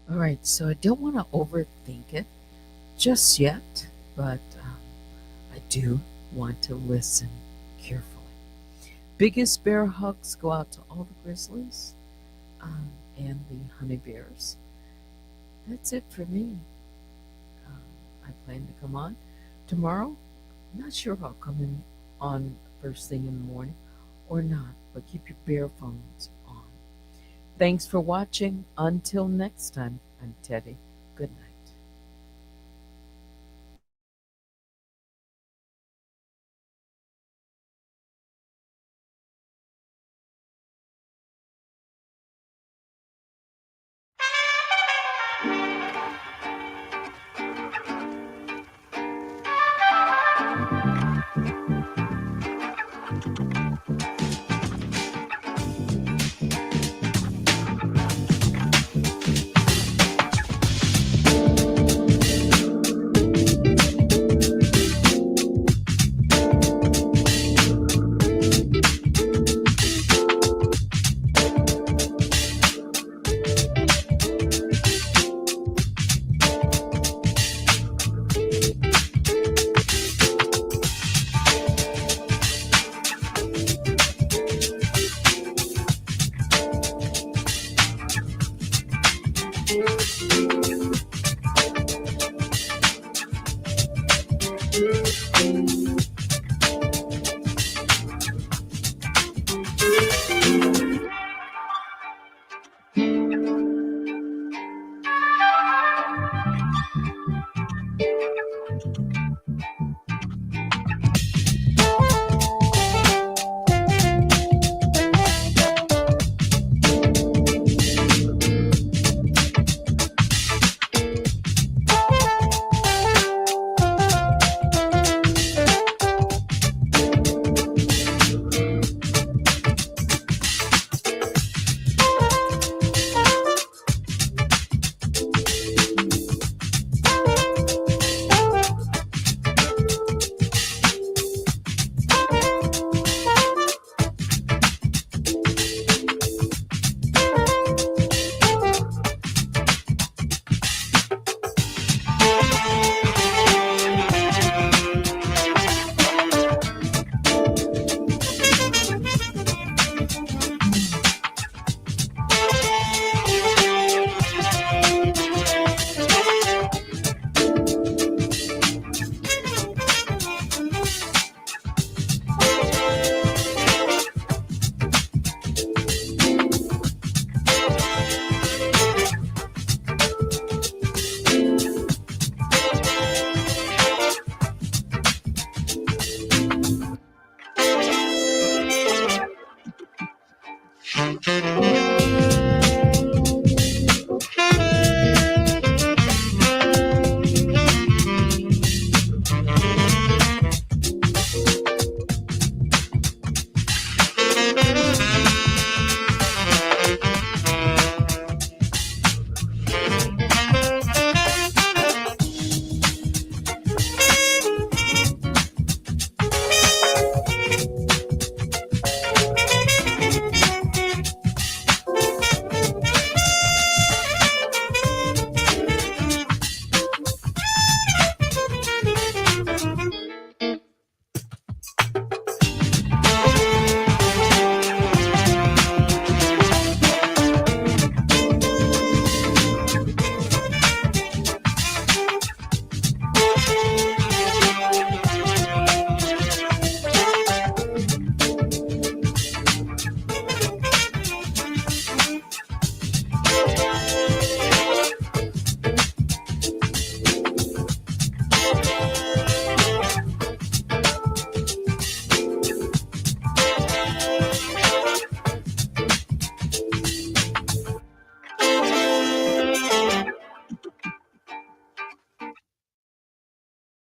All right, so I don't want to overthink it just yet, but I do want to listen carefully. Biggest bear hugs go out to all the grizzlies and the honey bears. That's it for me. I plan to come on tomorrow. Not sure if I'll come in on first thing in the morning or not, but keep your bear phones on. Thanks for watching. Until next time, I'm Teddy. Good night.